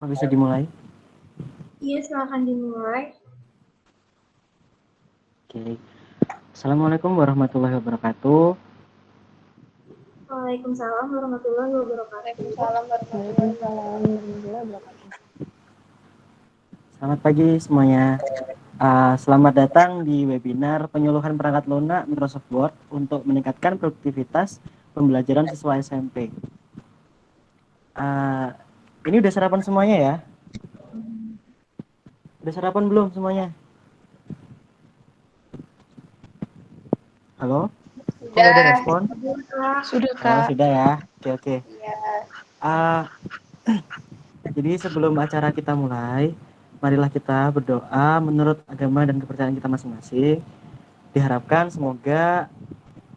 Bisa dimulai? Iya, silakan dimulai. Oke. Assalamualaikum warahmatullahi wabarakatuh. Waalaikumsalam warahmatullahi wabarakatuh. Selamat pagi semuanya. Selamat datang di webinar penyuluhan perangkat lunak Microsoft Word untuk meningkatkan produktivitas pembelajaran siswa SMP. Ini udah sarapan semuanya ya? Udah sarapan belum semuanya? Halo? Kok nggak ada respon? Sudah, Oh, Kak. sudah ya. Oke, oke. Iya. Ah, jadi sebelum acara kita mulai, marilah kita berdoa menurut agama dan kepercayaan kita masing-masing. Diharapkan semoga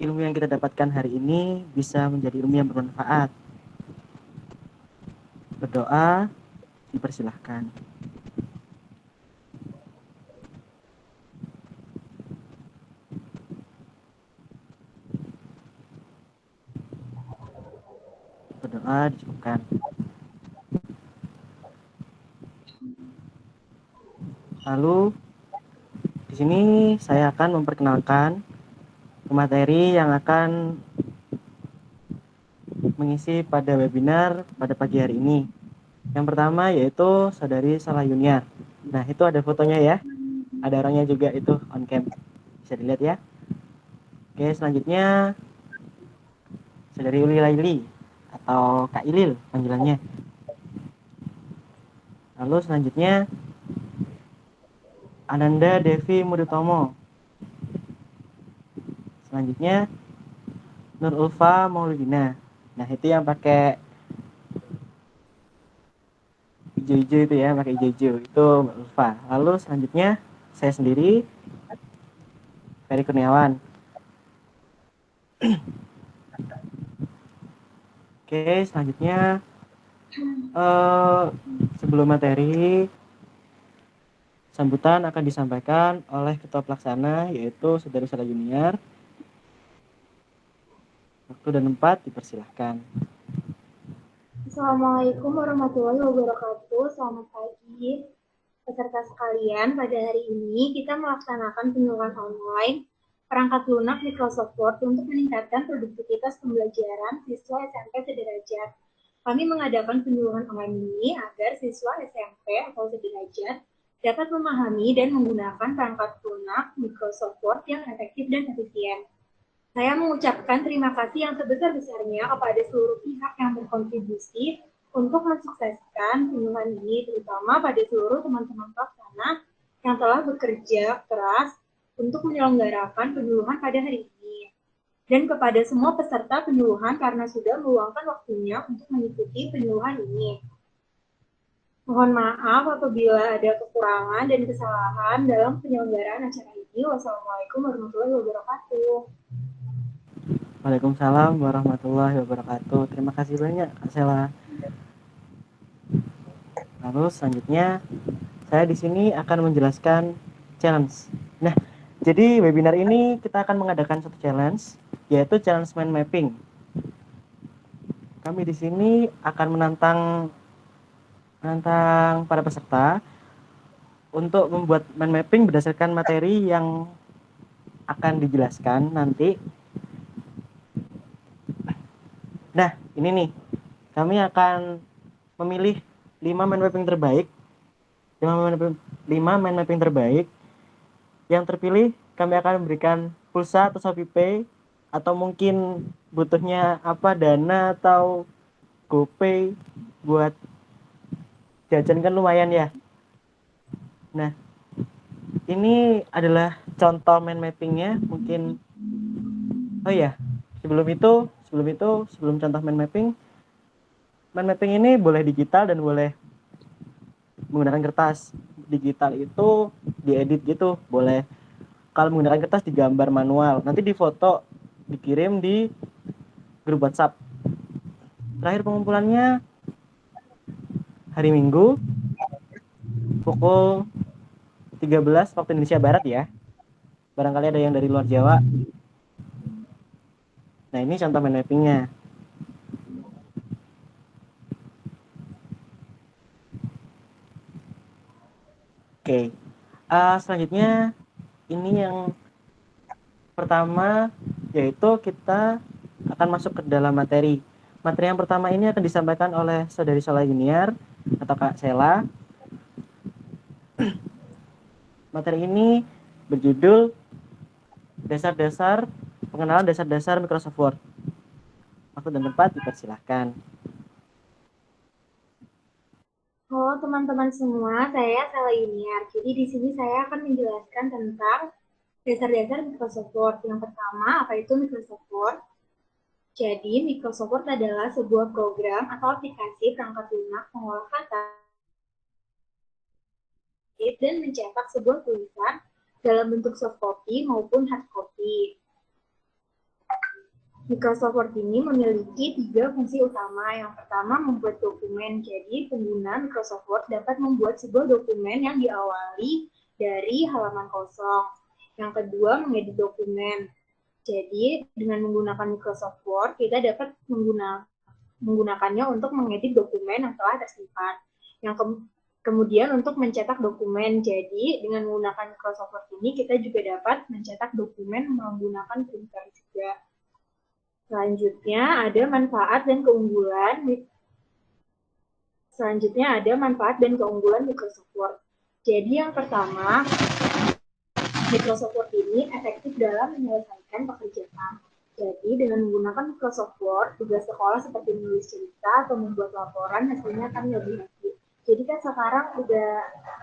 ilmu yang kita dapatkan hari ini bisa menjadi ilmu yang bermanfaat. Berdoa, dipersilahkan. Berdoa dicukupkan. Lalu di sini saya akan memperkenalkan materi yang akan mengisi pada webinar pada pagi hari ini. Yang pertama yaitu Saudari Salah Yuniar. Nah, itu ada fotonya ya. Ada orangnya juga itu on cam. Bisa dilihat ya. Oke, selanjutnya Saudari Uli Laili atau Kak Ilil panggilannya. Lalu selanjutnya Ananda Devi Mudutomo. Selanjutnya Nur Ulfa Maulidina. Nah, itu yang pakai hijau-hijau itu ya, pakai hijau-hijau. Itu Mbak Ulfa. Lalu selanjutnya saya sendiri, Ferry Kurniawan. Oke, selanjutnya sebelum materi, sambutan akan disampaikan oleh Ketua Pelaksana yaitu Saudari Salah Junior. Waktu dan tempat dipersilahkan. Assalamualaikum warahmatullahi wabarakatuh. Selamat pagi, peserta sekalian. Pada hari ini kita melaksanakan penyuluhan online perangkat lunak Microsoft Word untuk meningkatkan produktivitas pembelajaran siswa SMP sederajat. Kami mengadakan penyuluhan online ini agar siswa SMP atau sederajat dapat memahami dan menggunakan perangkat lunak Microsoft Word yang efektif dan efisien. Saya mengucapkan terima kasih yang sebesar-besarnya kepada seluruh pihak yang berkontribusi untuk mensukseskan penyuluhan ini, terutama pada seluruh teman-teman pelaksana yang telah bekerja keras untuk menyelenggarakan penyuluhan pada hari ini. Dan kepada semua peserta penyuluhan karena sudah meluangkan waktunya untuk mengikuti penyuluhan ini. Mohon maaf apabila ada kekurangan dan kesalahan dalam penyelenggaraan acara ini. Wassalamualaikum warahmatullahi wabarakatuh. Waalaikumsalam warahmatullahi wabarakatuh. Terima kasih banyak, Kak Sela. Lalu selanjutnya saya di sini akan menjelaskan challenge. Nah, jadi webinar ini kita akan mengadakan satu challenge, yaitu challenge mind mapping. Kami di sini akan menantang para peserta untuk membuat mind mapping berdasarkan materi yang akan dijelaskan nanti. Nah, ini nih, kami akan memilih 5 mind mapping terbaik. 5 mind mapping terbaik. Yang terpilih kami akan memberikan pulsa atau Shopee Pay, atau mungkin butuhnya apa, Dana atau GoPay buat jajan kan lumayan ya. Nah, ini adalah contoh mind mappingnya. Mungkin oh ya, sebelum contoh mind mapping ini boleh digital dan boleh menggunakan kertas. Digital itu diedit gitu, boleh. Kalau menggunakan kertas digambar manual, nanti difoto, dikirim di grup WhatsApp. Terakhir pengumpulannya hari Minggu pukul 13 waktu Indonesia Barat ya. Barangkali ada yang dari luar Jawa. Nah, ini contoh mind mappingnya. Oke. Selanjutnya ini yang pertama, yaitu kita akan masuk ke dalam materi. Materi yang pertama ini akan disampaikan oleh Saudari Sola Yuniar atau Kak Sela. Materi ini berjudul pengenalan dasar-dasar Microsoft Word. Waktu dan tempat dipersilahkan. Halo teman-teman semua, saya Sela Yuniar. Jadi di sini saya akan menjelaskan tentang dasar-dasar Microsoft Word. Yang pertama, apa itu Microsoft Word? Jadi, Microsoft Word adalah sebuah program atau aplikasi perangkat lunak pengolah kata dan mencetak sebuah tulisan dalam bentuk soft copy maupun hard copy. Microsoft Word ini memiliki 3 fungsi utama. Yang pertama, membuat dokumen. Jadi, pengguna Microsoft Word dapat membuat sebuah dokumen yang diawali dari halaman kosong. Yang kedua, mengedit dokumen. Jadi, dengan menggunakan Microsoft Word, kita dapat menggunakannya untuk mengedit dokumen yang telah tersimpan. Kemudian untuk mencetak dokumen. Jadi, dengan menggunakan Microsoft Word ini, kita juga dapat mencetak dokumen menggunakan printer juga. Selanjutnya ada manfaat dan keunggulan Microsoft Word. Jadi yang pertama, Microsoft Word ini efektif dalam menyelesaikan pekerjaan. Jadi dengan menggunakan Microsoft Word, tugas sekolah seperti menulis cerita atau membuat laporan hasilnya akan lebih efektif. Jadi kan sekarang udah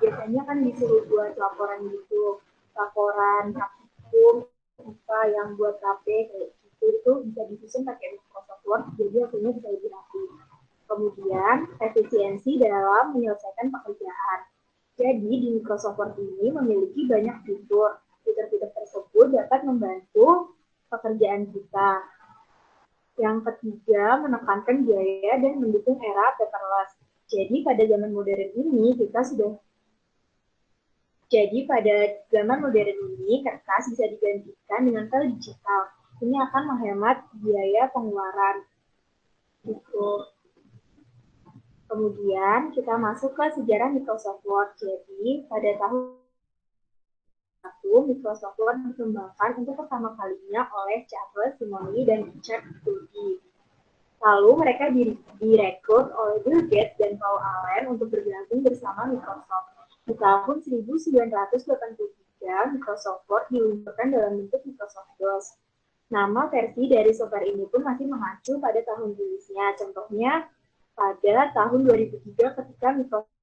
biasanya kan disuruh buat laporan gitu, laporan praktikum apa yang buat KP kayak itu bisa disusun pakai Microsoft Word, jadi hasilnya bisa lebih rapi. Kemudian, efisiensi dalam menyelesaikan pekerjaan. Jadi, di Microsoft Word ini memiliki banyak fitur. Fitur-fitur tersebut dapat membantu pekerjaan kita. Yang ketiga, menekankan biaya dan mendukung era paperless. Jadi, pada zaman modern ini, kertas bisa digantikan dengan file digital. Ini akan menghemat biaya pengeluaran. Gitu. Kemudian kita masuk ke sejarah Microsoft Word. Jadi pada tahun 1, Microsoft Word dikembangkan untuk pertama kalinya oleh Charles Simonyi dan Richard Purdy. Lalu mereka direkrut oleh Bill Gates dan Paul Allen untuk bergabung bersama Microsoft. Di tahun 1983, Microsoft Word diluncurkan dalam bentuk Microsoft DOS. Nama versi dari software ini pun masih mengacu pada tahun rilisnya. Contohnya pada tahun 2003 ketika Microsoft.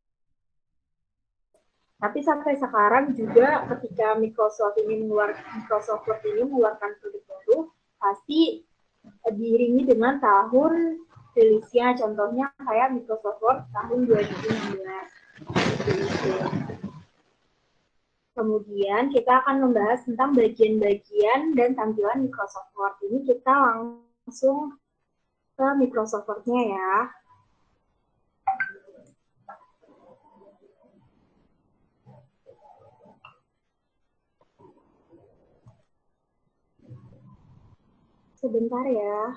Tapi sampai sekarang juga ketika Microsoft Word ini mengeluarkan produk baru, pasti diiringi dengan tahun rilisnya. Contohnya kayak Microsoft Word tahun 2016. Kemudian kita akan membahas tentang bagian-bagian dan tampilan Microsoft Word. Ini kita langsung ke Microsoft Word-nya ya. Sebentar ya.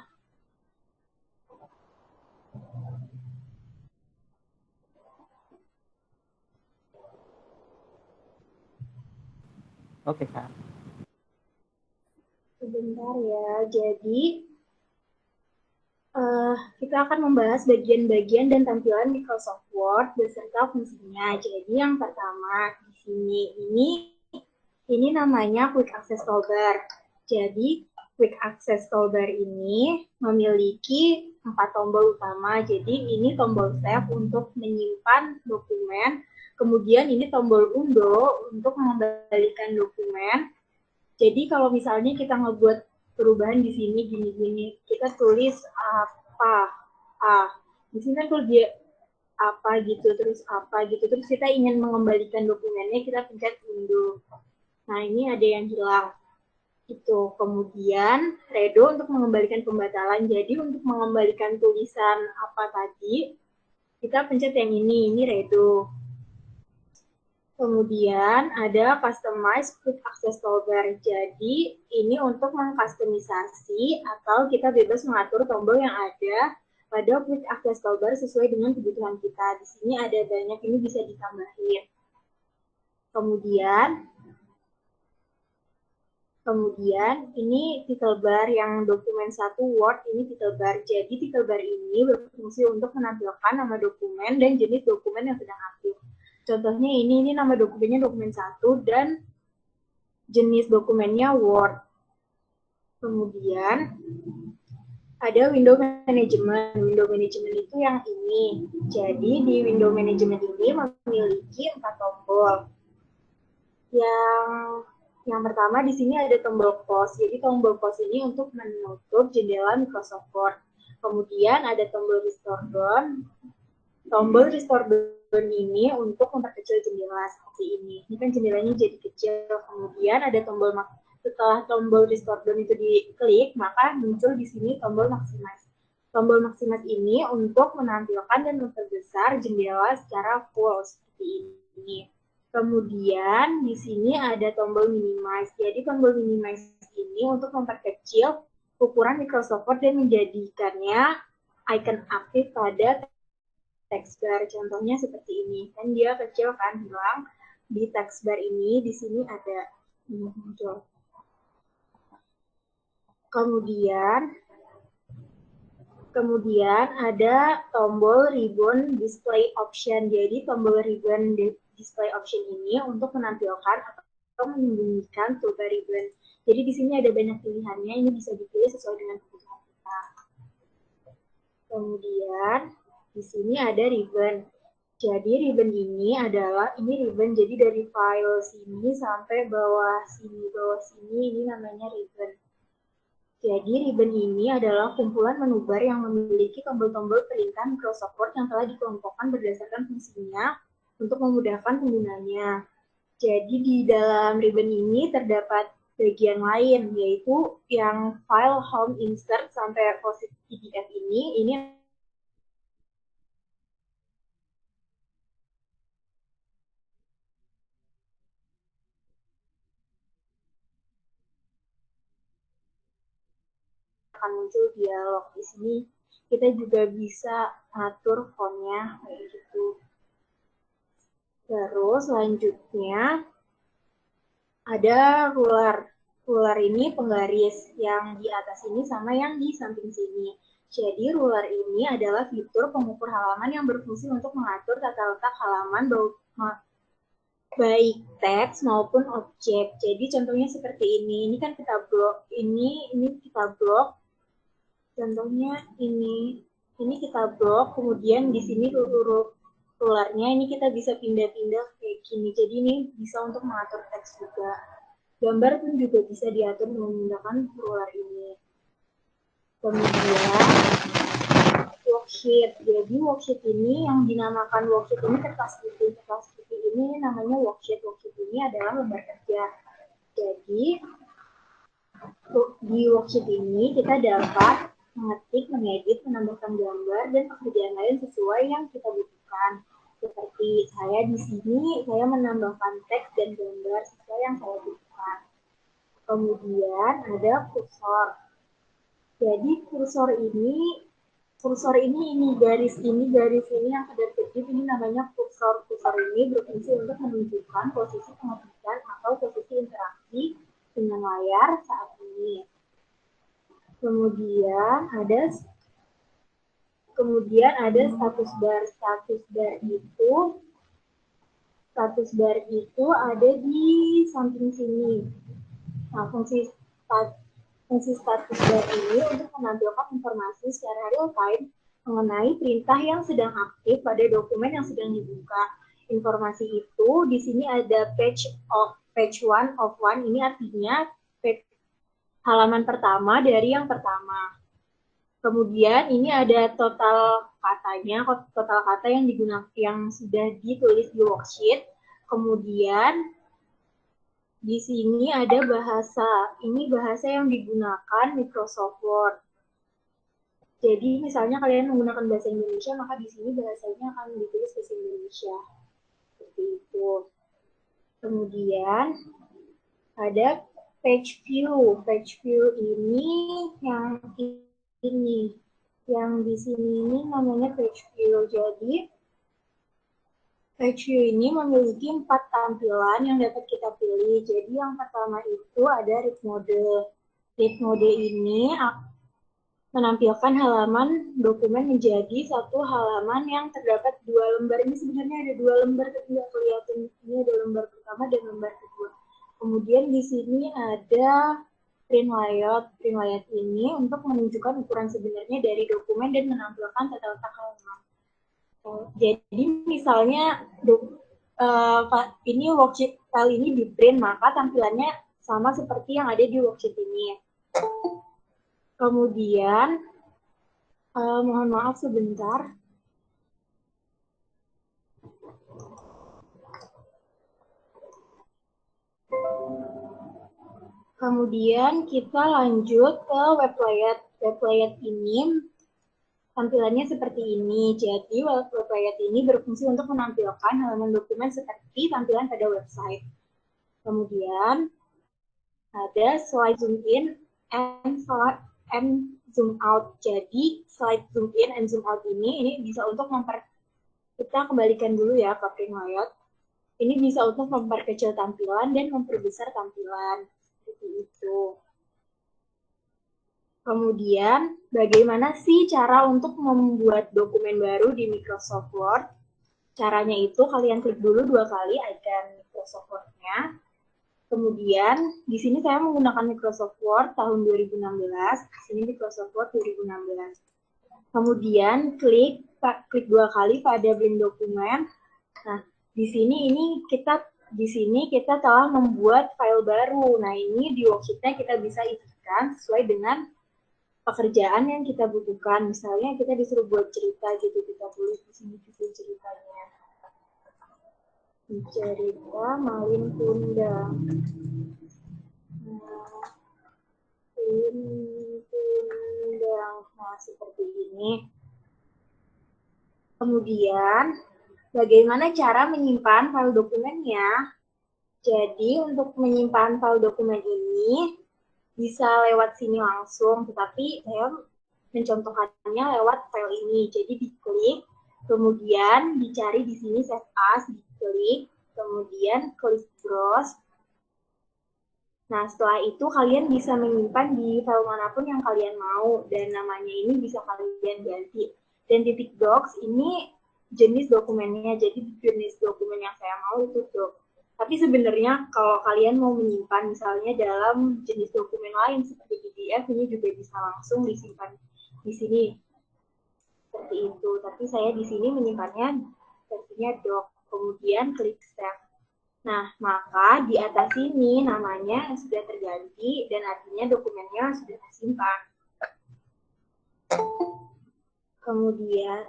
Oke, Kak. Sebentar ya. Jadi kita akan membahas bagian-bagian dan tampilan Microsoft Word beserta fungsinya. Jadi yang pertama di sini ini namanya Quick Access Toolbar. Jadi Quick Access Toolbar ini memiliki 4 tombol utama. Jadi ini tombol save untuk menyimpan dokumen. Kemudian ini tombol undo untuk mengembalikan dokumen. Jadi kalau misalnya kita ngebuat perubahan di sini gini-gini, kita tulis di sini kan tulis dia apa gitu, terus kita ingin mengembalikan dokumennya, kita pencet undo. Nah ini ada yang hilang itu. Kemudian redo untuk mengembalikan pembatalan. Jadi untuk mengembalikan tulisan apa tadi, kita pencet yang ini redo. Kemudian ada customize quick access toolbar. Jadi ini untuk mengkustomisasi atau kita bebas mengatur tombol yang ada pada quick access toolbar sesuai dengan kebutuhan kita. Di sini ada banyak, ini bisa ditambahin. Kemudian ini title bar yang dokumen 1 Word, ini title bar. Jadi title bar ini berfungsi untuk menampilkan nama dokumen dan jenis dokumen yang sedang aktif. Contohnya ini nama dokumennya dokumen 1 dan jenis dokumennya Word. Kemudian ada window management. Window management itu yang ini. Jadi di window management ini memiliki 4 tombol. Yang pertama di sini ada tombol close. Jadi tombol close ini untuk menutup jendela Microsoft Word. Kemudian ada tombol restore down. Tombol restore down ini untuk memperkecil jendela seperti ini. Ini kan jendelanya jadi kecil. Kemudian ada tombol setelah tombol restore down itu diklik, maka muncul di sini tombol maximize. Tombol maximize ini untuk menampilkan dan memperbesar jendela secara full seperti ini. Kemudian di sini ada tombol minimize. Jadi tombol minimize ini untuk memperkecil ukuran Microsoft Word dan menjadikannya icon aktif pada text bar. Contohnya seperti ini. Kan dia kecil kan, hilang di text bar ini. Di sini ada muncul. Kemudian ada tombol ribbon display option. Jadi tombol ribbon display option ini untuk menampilkan atau menyembunyikan toolbar ribbon. Jadi di sini ada banyak pilihannya, ini bisa dipilih sesuai dengan kebutuhan kita. Kemudian di sini ada ribbon. Jadi ribbon ini ribbon jadi dari file sini sampai bawah sini ini namanya ribbon. Jadi ribbon ini adalah kumpulan menu bar yang memiliki tombol-tombol perintah Microsoft Word yang telah dikelompokkan berdasarkan fungsinya untuk memudahkan penggunanya. Jadi di dalam ribbon ini terdapat bagian lain, yaitu yang file home insert sampai posisi PDF ini akan muncul dialog. Di sini kita juga bisa atur fontnya kayak gitu. Terus selanjutnya ada ruler. Ruler ini penggaris yang di atas ini sama yang di samping sini. Jadi ruler ini adalah fitur pengukur halaman yang berfungsi untuk mengatur tata letak halaman baik teks maupun objek. Jadi contohnya seperti ini. Ini kan kita blok. Ini kita blok. Contohnya ini kita blok. Kemudian di sini rulernya ini kita bisa pindah-pindah kayak gini. Jadi ini bisa untuk mengatur teks juga. Gambar pun juga bisa diatur menggunakan ruler ini. Kemudian worksheet. Jadi worksheet ini yang dinamakan worksheet ini kertas putih. Kertas putih ini namanya worksheet. Worksheet ini adalah lembar kerja. Jadi di worksheet ini kita dapat mengetik, mengedit, menambahkan gambar dan pekerjaan lain sesuai yang kita butuhkan. Seperti saya di sini, saya menambahkan teks dan gambar sesuai yang saya butuhkan. Kemudian ada kursor. Jadi kursor ini garis ini yang kedap-kedip ini namanya kursor. Kursor ini berfungsi untuk menunjukkan posisi pengetikan atau posisi interaksi dengan layar saat ini. Kemudian ada status bar. Status bar itu ada di samping sini. Nah, fungsi status bar ini untuk menampilkan informasi secara real time mengenai perintah yang sedang aktif pada dokumen yang sedang dibuka. Informasi itu di sini ada page 1 of 1, ini artinya halaman pertama dari yang pertama. Kemudian ini ada total katanya, total kata yang sudah ditulis di worksheet. Kemudian di sini ada bahasa. Ini bahasa yang digunakan Microsoft Word. Jadi misalnya kalian menggunakan bahasa Indonesia, maka di sini bahasanya akan ditulis bahasa Indonesia. Seperti itu. Kemudian ada page view. Page view ini yang di sini ini namanya page view. Jadi Slideshow ini memiliki 4 tampilan yang dapat kita pilih. Jadi yang pertama itu ada read mode. Read mode ini menampilkan halaman dokumen menjadi satu halaman yang terdapat 2 lembar. Ini sebenarnya ada 2 lembar, tapi nggak kelihatan. Ini ada lembar pertama dan lembar kedua. Kemudian di sini ada print layout. Print layout ini untuk menunjukkan ukuran sebenarnya dari dokumen dan menampilkan tata letak halaman. Jadi misalnya ini worksheet kali ini di print, maka tampilannya sama seperti yang ada di worksheet ini. Kemudian, mohon maaf sebentar. Kemudian kita lanjut ke web layout. Web layout ini tampilannya seperti ini. Jadi web layout ini berfungsi untuk menampilkan halaman dokumen seperti tampilan pada website. Kemudian ada slide zoom in and zoom out. Jadi slide zoom in and zoom out ini bisa untuk kita kembalikan dulu ya ke print layout. Ini bisa untuk memperkecil tampilan dan memperbesar tampilan. Seperti itu. Kemudian, bagaimana sih cara untuk membuat dokumen baru di Microsoft Word? Caranya itu kalian klik dulu 2 kali icon Microsoft Word-nya. Kemudian, di sini saya menggunakan Microsoft Word tahun 2016. Di sini Microsoft Word 2016. Kemudian, klik 2 kali pada blank dokumen. Nah, di sini kita telah membuat file baru. Nah, ini di worksheet-nya kita bisa isikan sesuai dengan pekerjaan yang kita butuhkan. Misalnya kita disuruh buat cerita gitu, kita tulis di sini gitu ceritanya. Cerita Malin Kundang. Nah, seperti ini. Kemudian, bagaimana cara menyimpan file dokumennya? Jadi, untuk menyimpan file dokumen ini, bisa lewat sini langsung, tetapi saya mencontohkannya lewat file ini. Jadi, diklik, kemudian dicari di sini Save As, diklik, kemudian klik Browse. Nah, setelah itu kalian bisa menyimpan di file manapun yang kalian mau, dan namanya ini bisa kalian ganti. Dan di Docs ini jenis dokumennya, jadi jenis dokumen yang saya mau itu doc. Tapi sebenarnya kalau kalian mau menyimpan misalnya dalam jenis dokumen lain seperti PDF, ini juga bisa langsung disimpan di sini. Seperti itu. Tapi saya di sini menyimpannya versinya doc. Kemudian klik Save. Nah, maka di atas sini namanya sudah terganti dan artinya dokumennya sudah tersimpan. Kemudian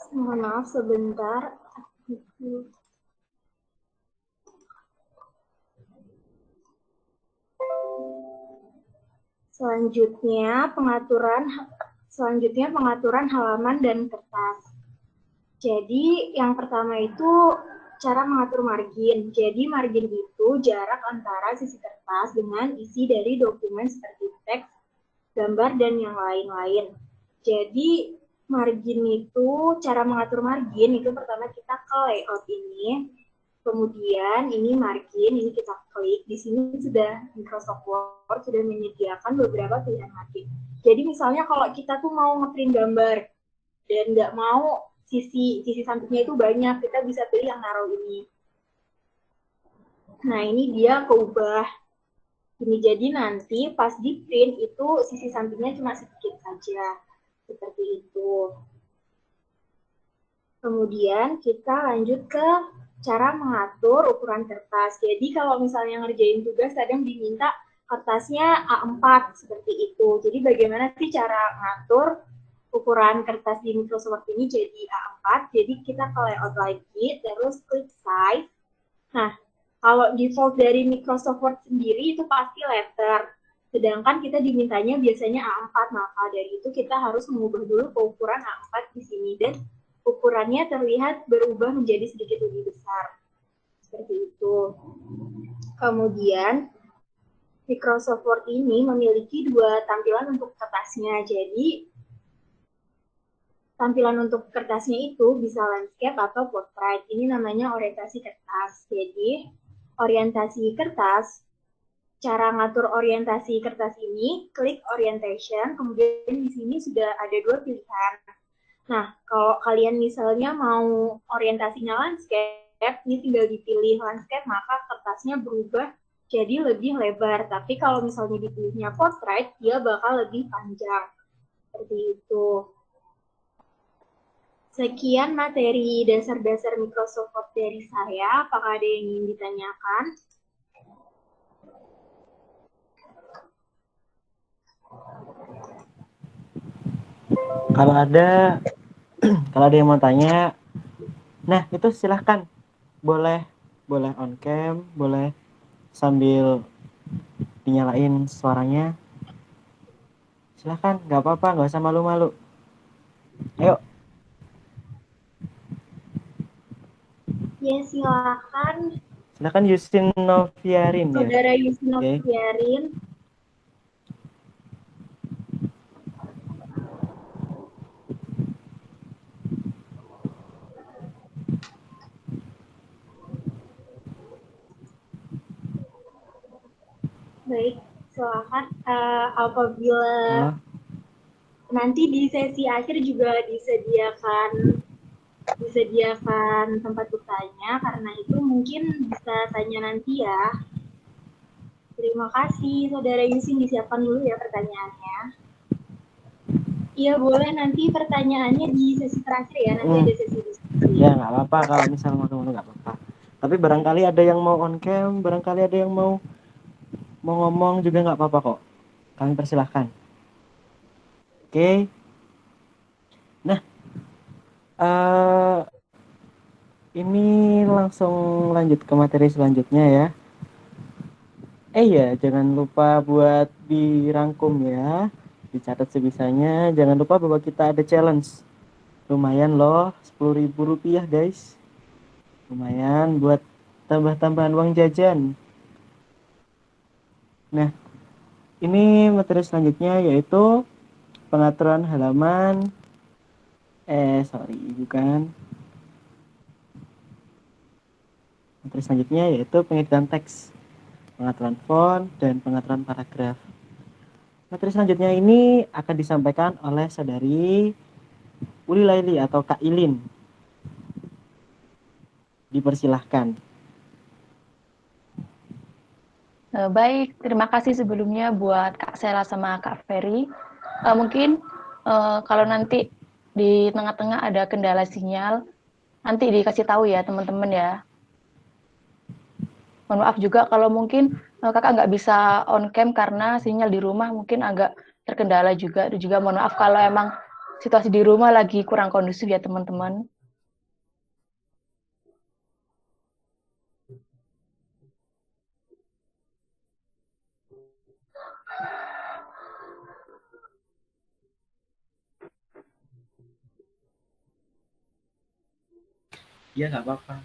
mohon maaf sebentar. Selanjutnya pengaturan halaman dan kertas. Jadi yang pertama itu cara mengatur margin. Jadi margin itu jarak antara sisi kertas dengan isi dari dokumen seperti teks, gambar, dan yang lain-lain. Jadi margin itu, cara mengatur margin itu pertama kita ke layout ini, kemudian ini margin, ini kita klik. Di sini sudah Microsoft Word sudah menyediakan beberapa pilihan margin. Jadi misalnya kalau kita tuh mau ngeprint gambar dan nggak mau sisi sampingnya itu banyak, kita bisa pilih yang naruh ini. Nah, ini dia keubah. Ini jadi nanti pas di print itu sisi sampingnya cuma sedikit saja. Seperti itu. Kemudian kita lanjut ke cara mengatur ukuran kertas. Jadi kalau misalnya ngerjain tugas kadang diminta kertasnya A4 seperti itu. Jadi bagaimana sih cara mengatur ukuran kertas di Microsoft ini jadi A4? Jadi kita ke layout lagi, terus klik size. Nah, kalau default dari Microsoft Word sendiri itu pasti letter. Sedangkan kita dimintanya biasanya A4, maka dari itu kita harus mengubah dulu ke ukuran A4 di sini dan ukurannya terlihat berubah menjadi sedikit lebih besar. Seperti itu. Kemudian Microsoft Word ini memiliki 2 tampilan untuk kertasnya. Jadi tampilan untuk kertasnya itu bisa landscape atau portrait. Ini namanya orientasi kertas. Jadi, orientasi kertas, cara ngatur orientasi kertas ini, klik orientation, kemudian di sini sudah ada dua pilihan. Nah, kalau kalian misalnya mau orientasinya landscape, ini tinggal dipilih landscape, maka kertasnya berubah jadi lebih lebar. Tapi kalau misalnya dipilihnya portrait, dia bakal lebih panjang. Seperti itu. Sekian materi dasar-dasar Microsoft Word dari saya. Apakah ada yang ingin ditanyakan? Kalau ada kalau ada yang mau tanya, nah itu silahkan, boleh on cam, boleh sambil dinyalain suaranya, silahkan, nggak apa-apa, nggak usah malu-malu. Ayo. Ya, silakan. Silakan Yusin Noviarin ya. Saudara Yusin Oke. Noviarin. Baik, silakan. Apabila nanti di sesi akhir juga disediakan tempat bertanya, karena itu mungkin bisa tanya nanti ya. Terima kasih, Saudara Yusin, disiapkan dulu ya pertanyaannya. Iya, boleh nanti pertanyaannya di sesi terakhir ya, nanti ada sesi diskusi. Ya, nggak apa-apa kalau misalnya mau nggak apa-apa. Tapi barangkali ada yang mau on cam, barangkali ada yang mau ngomong juga nggak apa-apa kok. Kami persilahkan. Oke. Nah, ini langsung lanjut ke materi selanjutnya ya. Ya, jangan lupa buat dirangkum ya, dicatat sebisanya. Jangan lupa bahwa kita ada challenge. Lumayan loh, Rp10.000 guys. Lumayan buat tambah-tambahan uang jajan. Nah, ini materi selanjutnya yaitu pengaturan halaman. Bukan. Materi selanjutnya yaitu pengeditan teks, pengaturan font, dan pengaturan paragraf. Materi selanjutnya ini akan disampaikan oleh saudari Uli Laili atau Kak Ilin. Dipersilahkan. Baik, terima kasih sebelumnya buat Kak Sela sama Kak Ferry. Mungkin kalau nanti di tengah-tengah ada kendala sinyal, nanti dikasih tahu ya teman-teman ya. Mohon maaf juga kalau mungkin kakak nggak bisa on cam karena sinyal di rumah mungkin agak terkendala juga. Dan juga mohon maaf kalau emang situasi di rumah lagi kurang kondusif ya teman-teman. Iya, nggak apa-apa.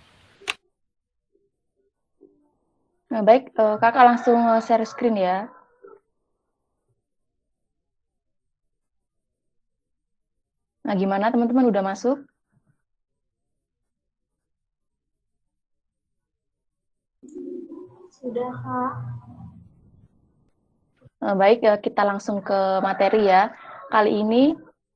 Nah, baik, kakak langsung share screen ya. Nah, gimana teman-teman udah masuk? Sudah, Kak. Baik, kita langsung ke materi ya. Kali ini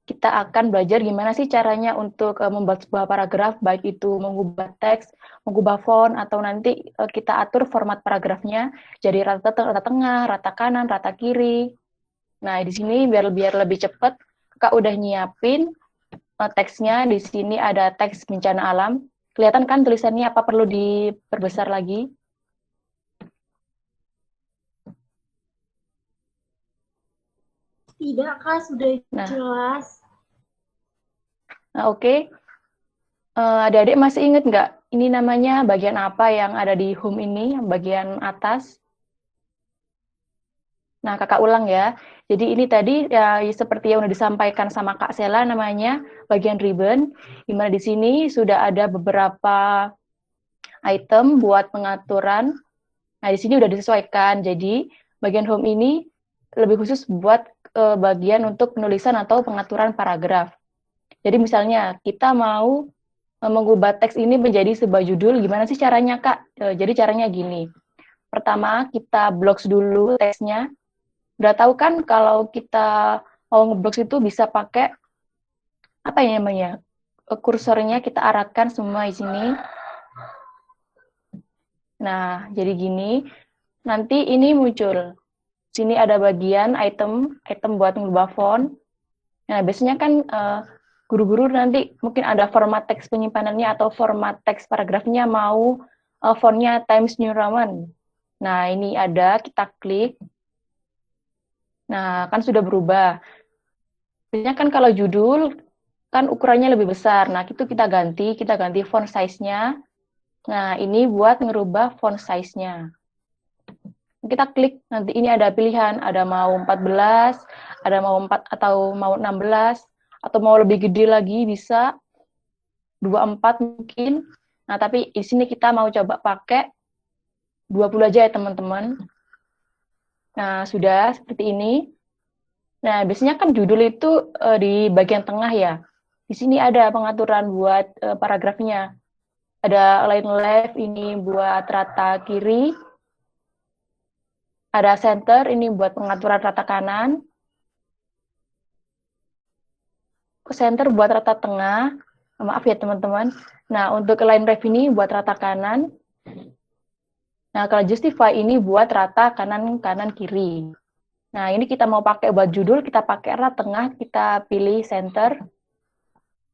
kita akan belajar gimana sih caranya untuk membuat sebuah paragraf, baik itu mengubah teks, mengubah font, atau nanti kita atur format paragrafnya jadi rata tengah, rata kanan, rata kiri. Nah, di sini biar lebih cepat, Kak udah nyiapin teksnya. Di sini ada teks bencana alam. Kelihatan kan tulisannya, apa perlu diperbesar lagi? Tidak, Kak, sudah jelas. Nah, oke. Adik-adik masih ingat nggak? Ini namanya bagian apa yang ada di home ini, bagian atas? Nah, kakak ulang ya. Jadi ini tadi ya, seperti yang udah disampaikan sama Kak Sela, namanya bagian ribbon, di mana di sini sudah ada beberapa item buat pengaturan. Nah, di sini udah disesuaikan. Jadi bagian home ini lebih khusus buat bagian untuk penulisan atau pengaturan paragraf. Jadi misalnya kita mau mengubah teks ini menjadi sebuah judul, gimana sih caranya, Kak? Jadi caranya gini. Pertama, kita blocks dulu teksnya. Udah tahu kan kalau kita mau ngeblocks itu bisa pakai apa ya namanya? Kursornya kita arahkan semua di sini. Nah, jadi gini. Nanti ini muncul. Sini ada bagian item buat ngubah font. Nah, biasanya kan guru-guru nanti mungkin ada format teks penyimpanannya atau format teks paragrafnya mau fontnya Times New Roman. Nah, ini ada, kita klik. Nah, kan sudah berubah. Biasanya kan kalau judul kan ukurannya lebih besar. Nah, itu kita ganti font size-nya. Nah, ini buat ngerubah font size-nya. Kita klik, nanti ini ada pilihan, ada mau 14, ada mau 4 atau mau 16, atau mau lebih gede lagi bisa 24 mungkin. Nah, tapi di sini kita mau coba pakai 20 aja ya, teman-teman. Nah, sudah seperti ini. Nah, biasanya kan judul itu di bagian tengah ya. Di sini ada pengaturan buat paragrafnya. Ada line left ini buat rata kiri. Ada center, ini buat pengaturan rata kanan. Center buat rata tengah. Maaf ya teman-teman. Nah, untuk line left ini buat rata kanan. Nah, kalau justify ini buat rata kanan kiri. Nah, ini kita mau pakai buat judul, kita pakai rata tengah, kita pilih center.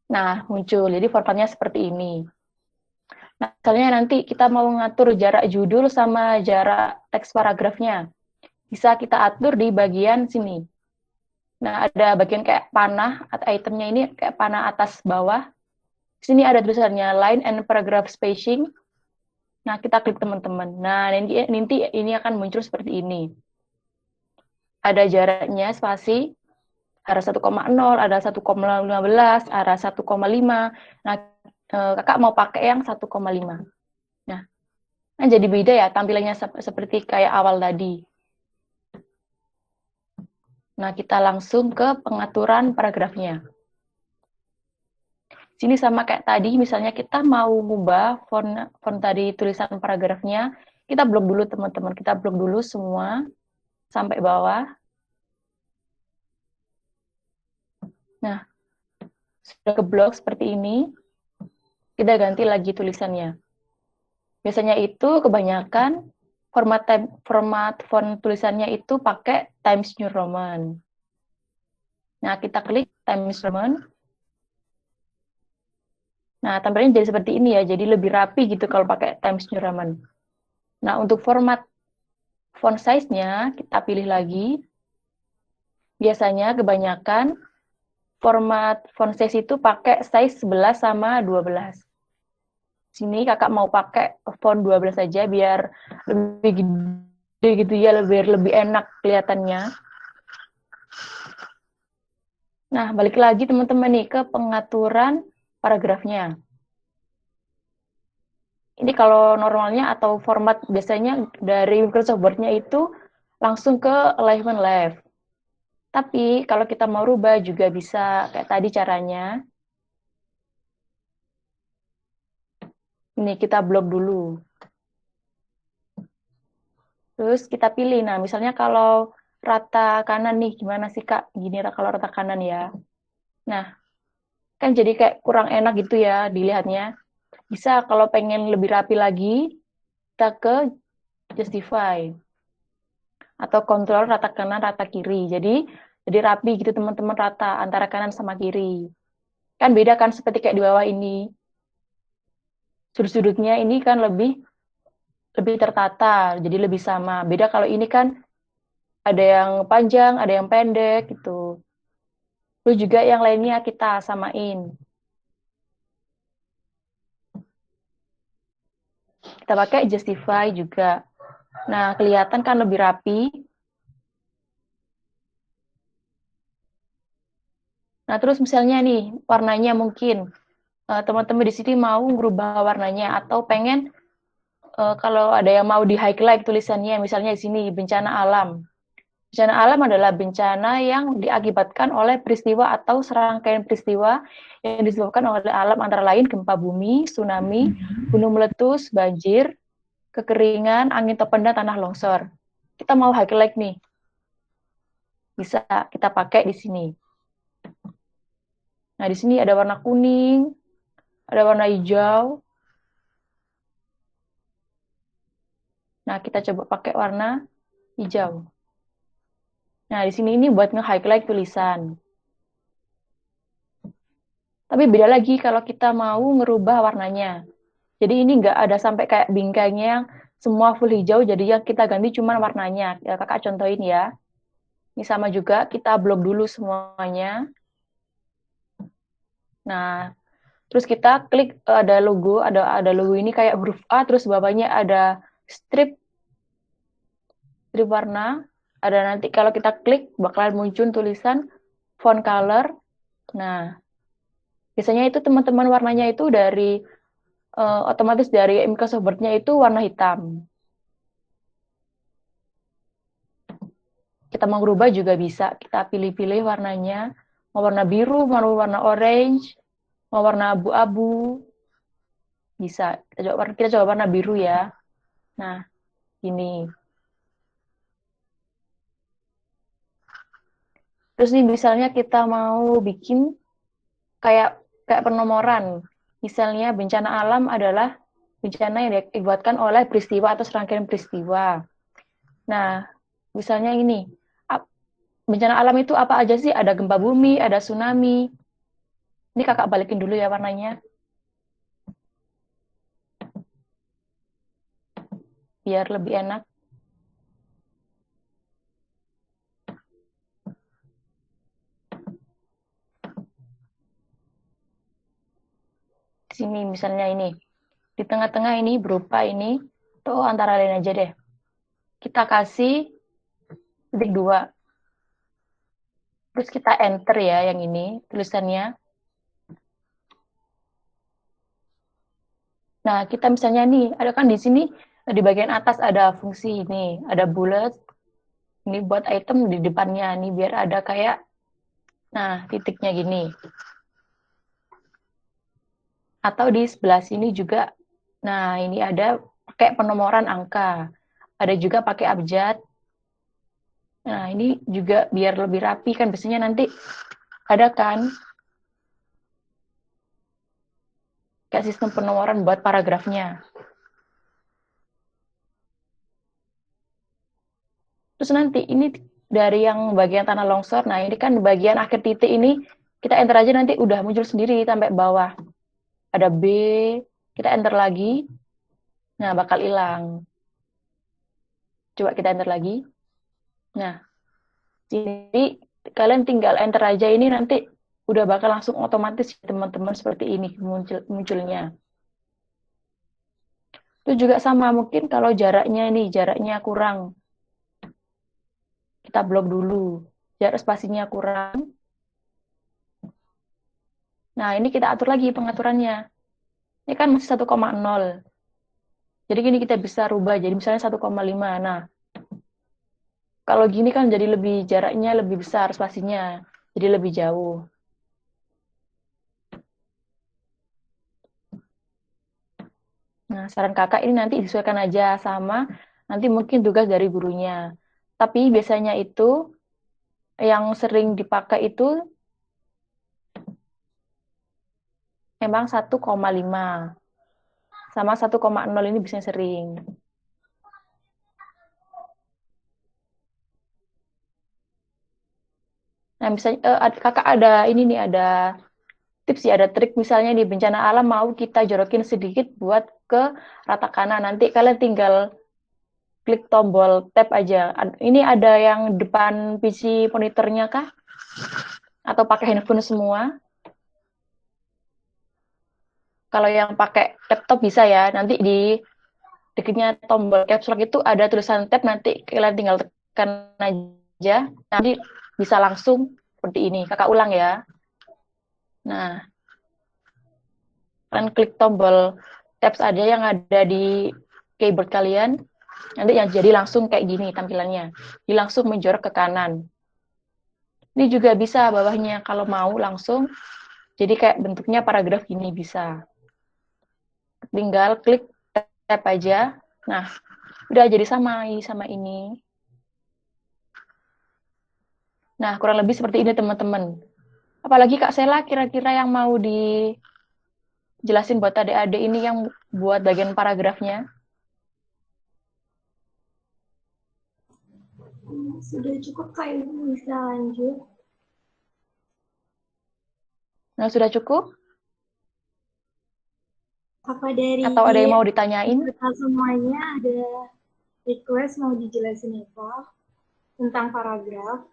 Nah, muncul. Jadi formatnya seperti ini. Nah, misalnya nanti kita mau ngatur jarak judul sama jarak teks paragrafnya. Bisa kita atur di bagian sini. Nah, ada bagian kayak panah, atau itemnya ini kayak panah atas bawah. Sini ada tulisannya line and paragraph spacing. Nah, kita klik teman-teman. Nah, nanti ini akan muncul seperti ini. Ada jaraknya spasi, ada 1,0, ada 1,15, ada 1,5. Nah, kakak mau pakai yang 1,5. Nah, jadi beda ya tampilannya seperti kayak awal tadi. Nah, kita langsung ke pengaturan paragrafnya. Sini sama kayak tadi, misalnya kita mau ngubah font tadi tulisan paragrafnya, kita blok dulu teman-teman. Kita blok dulu semua sampai bawah. Nah, sudah keblok seperti ini. Kita ganti lagi tulisannya. Biasanya itu kebanyakan format font tulisannya itu pakai Times New Roman. Nah, kita klik Times New Roman. Nah, tampilannya jadi seperti ini ya, jadi lebih rapi gitu kalau pakai Times New Roman. Nah, untuk format font size-nya, kita pilih lagi. Biasanya kebanyakan format font size itu pakai size 11 sama 12. Sini kakak mau pakai font 12 saja biar lebih gede gitu ya, lebih enak kelihatannya. Nah, balik lagi teman-teman nih ke pengaturan paragrafnya. Ini kalau normalnya atau format biasanya dari Microsoft Word-nya itu langsung ke alignment left. Tapi kalau kita mau rubah juga bisa kayak tadi caranya. Ini kita blok dulu. Terus kita pilih. Nah, misalnya kalau rata kanan nih, gimana sih Kak? Gini kalau rata kanan ya. Nah, kan jadi kayak kurang enak gitu ya dilihatnya. Bisa kalau pengen lebih rapi lagi, kita ke justify. Atau kontrol rata kanan, rata kiri. Jadi rapi gitu teman-teman, rata antara kanan sama kiri. Kan beda kan seperti kayak di bawah ini. Sudut-sudutnya ini kan lebih tertata, jadi lebih sama. Beda kalau ini kan ada yang panjang, ada yang pendek gitu. Terus juga yang lainnya kita samain. Kita pakai justify juga. Nah, kelihatan kan lebih rapi. Nah, terus misalnya nih, warnanya mungkin teman-teman di sini mau merubah warnanya atau pengen kalau ada yang mau di highlight tulisannya, misalnya di sini bencana alam. Bencana alam adalah bencana yang diakibatkan oleh peristiwa atau serangkaian peristiwa yang disebabkan oleh alam, antara lain gempa bumi, tsunami, gunung meletus, banjir, kekeringan, angin topan, dan tanah longsor. Kita mau highlight nih, bisa kita pakai di sini. Nah, di sini ada warna kuning, ada warna hijau. Nah, kita coba pakai warna hijau. Nah, di sini ini buat nge-highlight tulisan. Tapi beda lagi kalau kita mau ngerubah warnanya. Jadi ini nggak ada sampai kayak bingkainya yang semua full hijau, jadi yang kita ganti cuma warnanya. Ya, kakak contohin ya. Ini sama juga, kita blok dulu semuanya. Nah, terus kita klik ada logo, ada logo ini kayak huruf A, terus bawahnya ada strip warna. Ada nanti kalau kita klik bakalan muncul tulisan font color. Nah, biasanya itu teman-teman warnanya itu dari otomatis dari Microsoft Word-nya itu warna hitam. Kita mau berubah juga bisa. Kita pilih-pilih warnanya. Mau warna biru, mau warna orange, mau warna abu-abu. Bisa. Kita coba warna biru ya. Nah, ini. Terus nih misalnya kita mau bikin kayak penomoran. Misalnya bencana alam adalah bencana yang diakibatkan oleh peristiwa atau serangkaian peristiwa. Nah, misalnya ini, bencana alam itu apa aja sih? Ada gempa bumi, ada tsunami. Ini kakak balikin dulu ya warnanya. Biar lebih enak. Di sini misalnya ini. Di tengah-tengah ini berupa ini. Tuh antara lain aja deh. Kita kasih titik 2. Terus kita enter ya yang ini tulisannya. Nah, kita misalnya nih, ada kan di sini di bagian atas ada fungsi ini, ada bullet. Ini buat item di depannya nih biar ada kayak titiknya gini. Atau di sebelah sini juga. Nah, ini ada pakai penomoran angka. Ada juga pakai abjad. Nah, ini juga biar lebih rapi kan biasanya nanti ada kan kayak sistem penomoran buat paragrafnya. Terus nanti ini dari yang bagian tanah longsor, nah ini kan bagian akhir titik ini, kita enter aja nanti udah muncul sendiri sampai bawah. Ada B, kita enter lagi, nah bakal hilang. Coba kita enter lagi. Nah, jadi kalian tinggal enter aja ini nanti udah bakal langsung otomatis teman-teman seperti ini munculnya. Itu juga sama, mungkin kalau jaraknya kurang. Kita blok dulu. Jarak spasinya kurang. Nah, ini kita atur lagi pengaturannya. Ini kan masih 1,0. Jadi gini kita bisa rubah jadi misalnya 1,5. Nah, kalau gini kan jadi jaraknya lebih besar spasinya. Jadi lebih jauh. Nah, saran kakak ini nanti disesuaikan aja sama nanti mungkin tugas dari gurunya. Tapi biasanya itu yang sering dipakai itu memang 1,5. Sama 1,0 ini biasanya sering. Nah, misalnya kakak ada ini nih, ada tips ya, ada trik misalnya di bencana alam mau kita jorokin sedikit buat ke rata kanan. Nanti kalian tinggal klik tombol tab aja. Ini ada yang depan PC monitornya kah? Atau pakai handphone semua? Kalau yang pakai laptop bisa ya, nanti di dekatnya tombol caps lock itu ada tulisan tab, nanti kalian tinggal tekan aja, nanti bisa langsung seperti ini. Kakak ulang ya. Nah, kalian klik tombol tabs aja yang ada di keyboard kalian. Nanti yang jadi langsung kayak gini tampilannya. Jadi langsung menjorok ke kanan. Ini juga bisa bawahnya kalau mau langsung. Jadi kayak bentuknya paragraf gini bisa. Tinggal klik tab aja. Nah, udah jadi sama ini. Nah, kurang lebih seperti ini teman-teman. Apalagi Kak Sela kira-kira yang mau dijelasin buat adik-adik ini yang buat bagian paragrafnya. Sudah cukup Kak, Ibu bisa lanjut. Nah, sudah cukup? Apa dari Atau ada yang mau ditanyain? kita semuanya ada request mau dijelasin apa tentang paragraf?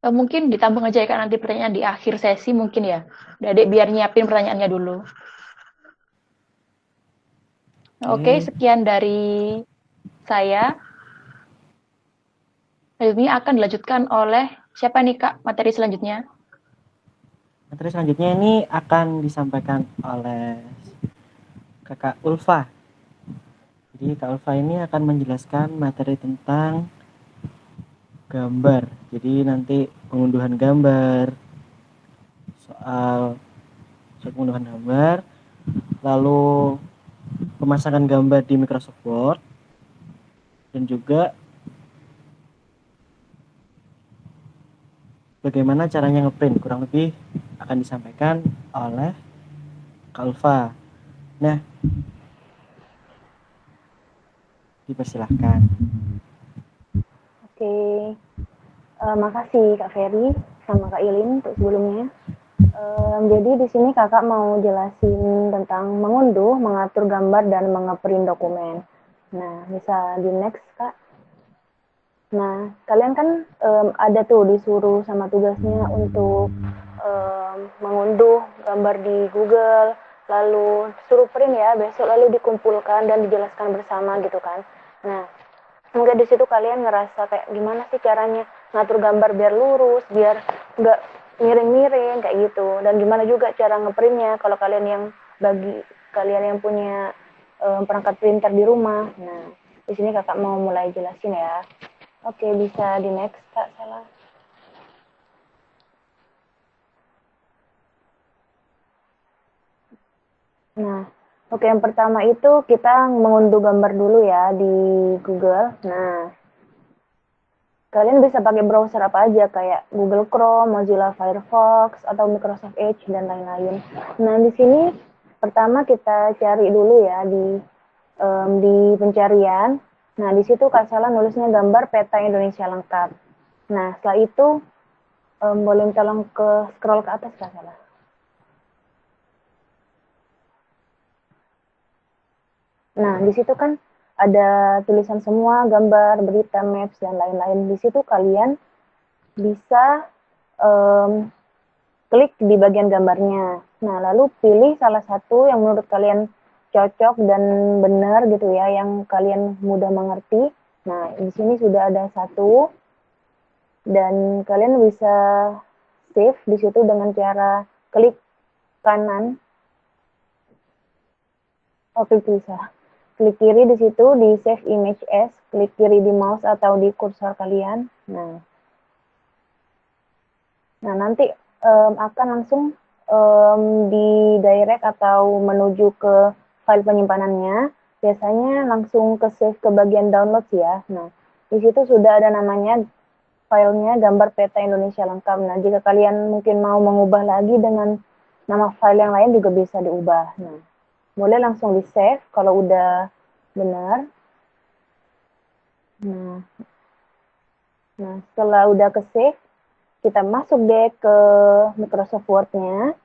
Mungkin ditambah aja ya Kak nanti pertanyaan di akhir sesi mungkin ya. Adik biar nyiapin pertanyaannya dulu. Oke, sekian dari saya. Ini akan dilanjutkan oleh siapa nih Kak materi selanjutnya? Materi selanjutnya ini akan disampaikan oleh Kakak Ulfa. Jadi Kak Ulfa ini akan menjelaskan materi tentang gambar. Jadi nanti pengunduhan gambar, soal pengunduhan gambar, lalu pemasangan gambar di Microsoft Word, dan juga bagaimana caranya ngeprint. Kurang lebih akan disampaikan oleh Kak Ulfa. Nah, dipersilahkan. Oke, makasih Kak Ferry sama Kak Ilin untuk sebelumnya. Jadi di sini kakak mau jelasin tentang mengunduh, mengatur gambar, dan mengeprint dokumen. Nah, bisa di next Kak. Nah, kalian kan ada tuh disuruh sama tugasnya untuk mengunduh gambar di Google, lalu suruh print ya, besok lalu dikumpulkan dan dijelaskan bersama gitu kan. Nah, mungkin di situ kalian ngerasa kayak gimana sih caranya ngatur gambar biar lurus, biar nggak miring-miring kayak gitu. Dan gimana juga cara ngeprintnya kalau kalian yang bagi kalian yang punya perangkat printer di rumah. Nah, di sini kakak mau mulai jelasin ya. Oke, bisa di next Kak Sela. Nah, oke yang pertama itu kita mengunduh gambar dulu ya di Google. Nah, kalian bisa pakai browser apa aja kayak Google Chrome, Mozilla Firefox, atau Microsoft Edge dan lain-lain. Nah di sini pertama kita cari dulu ya di pencarian. Nah di situ Kak Sela nulisnya gambar peta Indonesia lengkap. Nah setelah itu boleh tolong ke scroll ke atas Kak Sela. Nah di situ kan ada tulisan semua gambar, berita, maps dan lain-lain. Di situ kalian bisa klik di bagian gambarnya. Nah, lalu pilih salah satu yang menurut kalian cocok dan benar gitu ya, yang kalian mudah mengerti. Nah, di sini sudah ada satu dan kalian bisa save di situ dengan cara klik kanan. Oh, klik bisa. Klik kiri di situ di save image as, klik kiri di mouse atau di kursor kalian. Nah, nanti akan langsung di direct atau menuju ke file penyimpanannya. Biasanya langsung ke save ke bagian download ya. Nah, di situ sudah ada namanya filenya gambar peta Indonesia lengkap. Nah, jika kalian mungkin mau mengubah lagi dengan nama file yang lain juga bisa diubah. Nah, boleh langsung di save kalau udah benar. Nah, setelah udah ke save, kita masuk deh ke Microsoft Word-nya.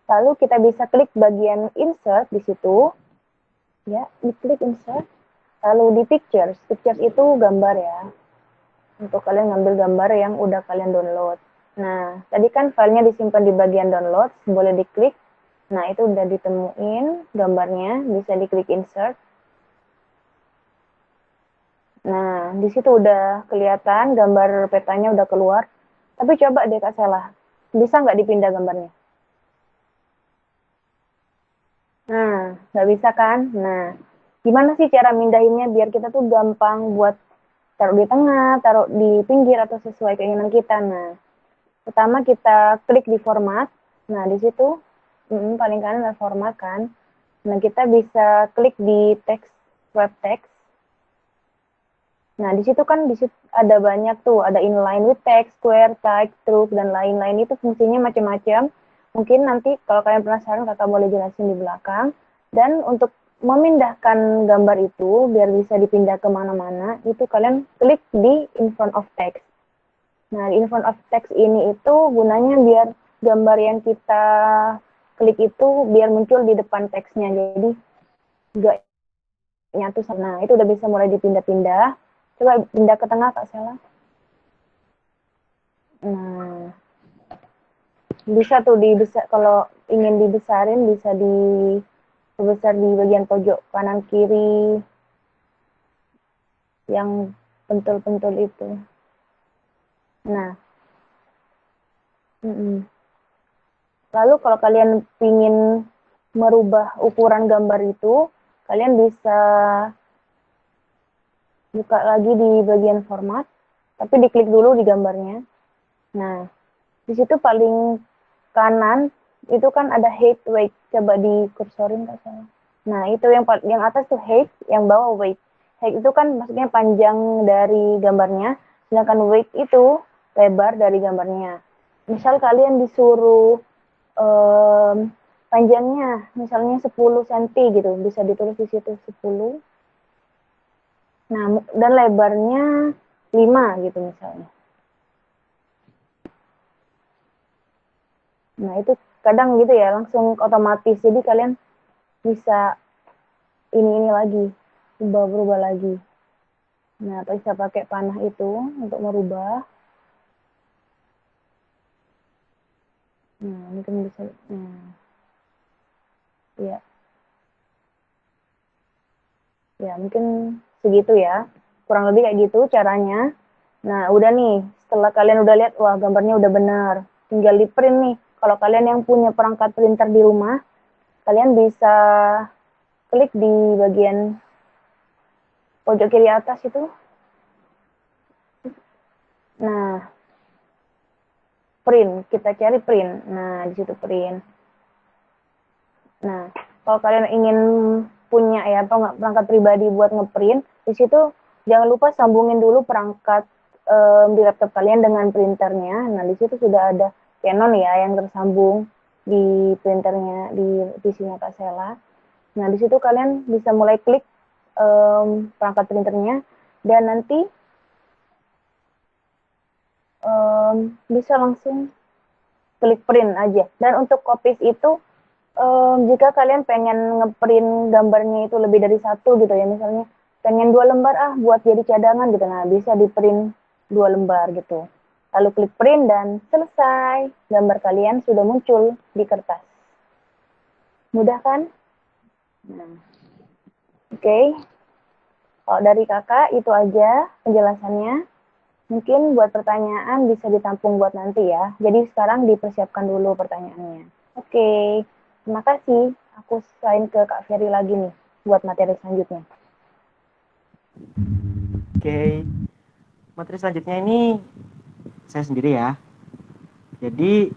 Lalu kita bisa klik bagian insert di situ. Ya, diklik insert. Lalu di pictures. Pictures itu gambar ya. Untuk kalian ngambil gambar yang udah kalian download. Nah, tadi kan filenya disimpan di bagian download, boleh diklik. Nah, itu udah ditemuin gambarnya, bisa diklik insert. Nah, di situ udah kelihatan gambar petanya udah keluar. Tapi coba deh Kak Sela, bisa nggak dipindah gambarnya? Nah, nggak bisa kan? Nah, gimana sih cara mindahinnya biar kita tuh gampang buat taruh di tengah, taruh di pinggir, atau sesuai keinginan kita. Nah, pertama kita klik di format. Nah, di situ paling kanan ada format kan. Nah, kita bisa klik di text, web text. Nah, di situ kan ada banyak tuh, ada inline with text, square, type, stroke, dan lain-lain. Itu fungsinya macam-macam. Mungkin nanti kalau kalian penasaran, kakak boleh jelasin di belakang. Dan untuk memindahkan gambar itu, biar bisa dipindah kemana-mana, itu kalian klik di in front of text. Nah, in front of text ini itu gunanya biar gambar yang kita klik itu biar muncul di depan teksnya. Jadi, nggak nyatu. Nah, itu udah bisa mulai dipindah-pindah. Coba pindah ke tengah, Kak Sela. Nah, bisa tuh dibesar, kalau ingin dibesarin bisa dibesar di bagian pojok kanan kiri yang pentul-pentul itu. Nah, lalu kalau kalian ingin merubah ukuran gambar itu, kalian bisa buka lagi di bagian format, tapi diklik dulu di gambarnya. Nah, di situ paling kanan itu kan ada height, weight. Coba di kursorin Kak Sela. Nah, itu yang atas tuh height, yang bawah weight. Height itu kan maksudnya panjang dari gambarnya, sedangkan weight itu lebar dari gambarnya. Misal kalian disuruh panjangnya misalnya 10 cm gitu, bisa ditulis di situ 10. Nah, dan lebarnya 5 gitu misalnya. Nah, itu kadang gitu ya, langsung otomatis. Jadi kalian bisa ini lagi, berubah lagi. Nah, atau bisa pakai panah itu untuk merubah. Nah, mungkin bisa. Ya. Ya, mungkin segitu ya. Kurang lebih kayak gitu caranya. Nah, udah nih, setelah kalian udah lihat, wah gambarnya udah benar. Tinggal di print nih. Kalau kalian yang punya perangkat printer di rumah, kalian bisa klik di bagian pojok kiri atas itu. Nah, print. Kita cari print. Nah, di situ print. Nah, kalau kalian ingin punya ya perangkat pribadi buat ngeprint, di situ jangan lupa sambungin dulu perangkat di laptop kalian dengan printernya. Nah, di situ sudah ada Canon ya yang tersambung di printernya, di PC-nya Kak Sela. Nah, di situ kalian bisa mulai klik perangkat printernya, dan nanti bisa langsung klik print aja. Dan untuk copies itu, jika kalian pengen ngeprint gambarnya itu lebih dari satu gitu ya, misalnya pengen 2 lembar buat jadi cadangan gitu, nah bisa di print 2 lembar gitu. Lalu klik print dan selesai, gambar kalian sudah muncul di kertas. Mudah kan? Nah, oke. Kalau dari kakak itu aja penjelasannya. Mungkin buat pertanyaan bisa ditampung buat nanti ya. Jadi sekarang dipersiapkan dulu pertanyaannya. Oke, terima kasih. Aku serahin ke Kak Ferry lagi nih buat materi selanjutnya. Oke, materi selanjutnya ini saya sendiri ya. Jadi,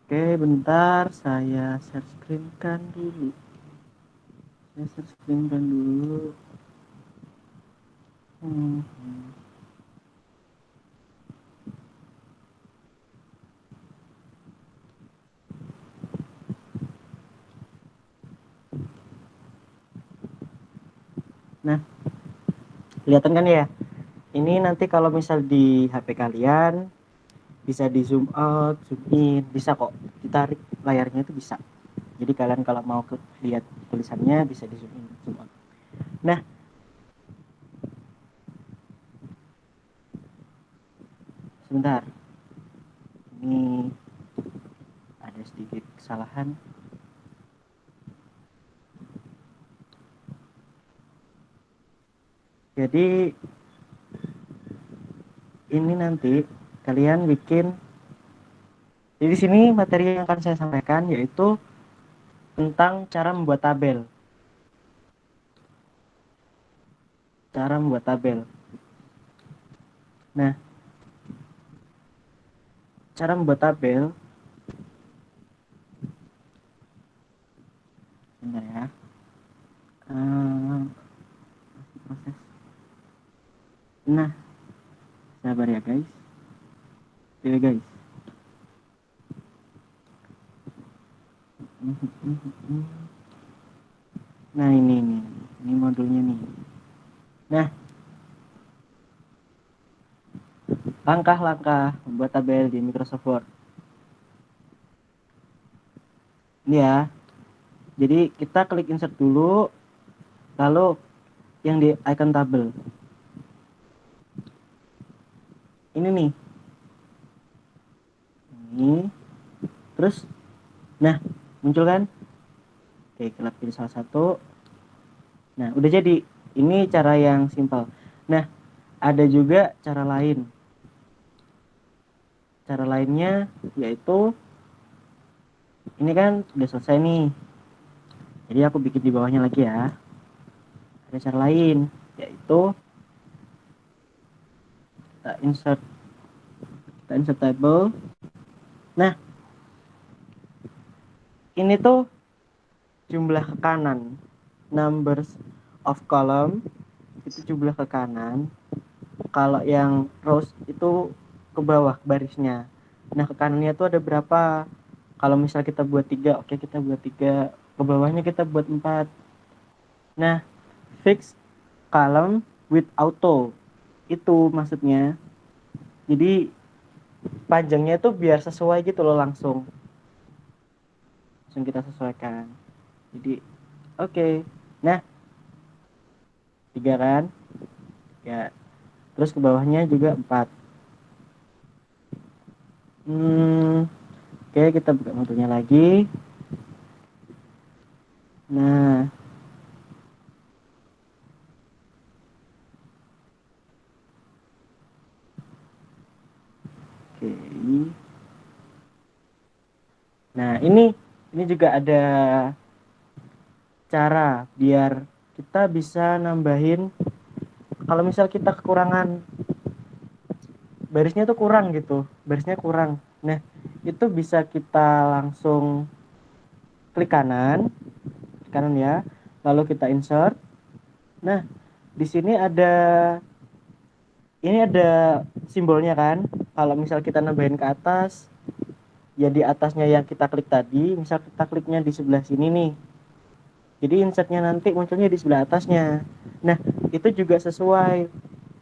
oke, bentar saya share screen-kan dulu. Nah, kelihatan kan ya? Ini nanti kalau misal di HP kalian bisa di zoom out, zoom in, bisa kok. Ditarik layarnya itu bisa. Jadi kalian kalau mau lihat tulisannya bisa di zoom in, zoom out. Nah, sebentar. Ini ada sedikit kesalahan. Jadi ini nanti kalian bikin. Jadi di sini materi yang akan saya sampaikan yaitu tentang cara membuat tabel. Cara membuat tabel. Nah, cara membuat tabel. Bentar ya. Proses. Nah, sabar ya guys. Oke guys. Nah ini modulnya nih. Nah, langkah-langkah membuat tabel di Microsoft Word. Ini ya. Jadi kita klik insert dulu, lalu yang di icon tabel. Ini nih. Ini. Terus, nah muncul kan? Oke, kita pilih salah satu. Nah, udah jadi. Ini cara yang simpel. Nah, ada juga cara lain. Cara lainnya yaitu ini kan udah selesai nih. Jadi aku bikin di bawahnya lagi ya. Ada cara lain yaitu kita insert table. Nah, ini tuh jumlah ke kanan, numbers of column itu jumlah ke kanan. Kalau yang rows itu ke bawah barisnya. Nah, ke kanannya tuh ada berapa? Kalau misal kita buat 3, oke kita buat 3. Ke bawahnya kita buat 4. Nah, fix column with auto itu maksudnya. Jadi panjangnya tuh biar sesuai gitu loh, langsung kita sesuaikan. Jadi oke. Nah, 3 kan ya, terus ke bawahnya juga 4. Oke, kita buka modulnya lagi. Nah, oke. Nah, ini juga ada cara biar kita bisa nambahin. Kalau misal kita kekurangan barisnya tuh kurang gitu, barisnya kurang. Nah, itu bisa kita langsung klik kanan ya, lalu kita insert. Nah, di sini ada simbolnya kan. Kalau misal kita nambahin ke atas, ya di atasnya yang kita klik tadi, misal kita kliknya di sebelah sini nih, jadi insertnya nanti munculnya di sebelah atasnya. Nah, itu juga sesuai,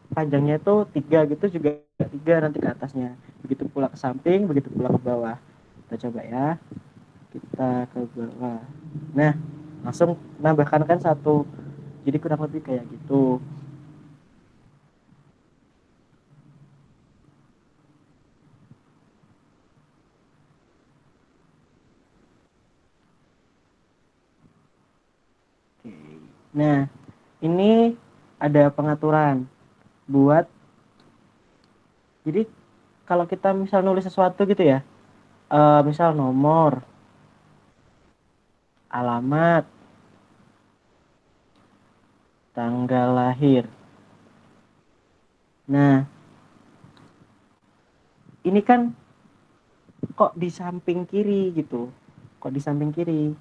panjangnya itu 3 gitu, juga 3 nanti ke atasnya. Begitu pula ke samping, begitu pula ke bawah. Kita coba ya, kita ke bawah. Nah, langsung nambahkan kan 1, jadi kurang lebih kayak gitu. Nah, ini ada pengaturan buat, jadi kalau kita misal nulis sesuatu gitu ya, misal nomor, alamat, tanggal lahir. Nah, ini kan kok di samping kiri gitu, kok di samping kiri,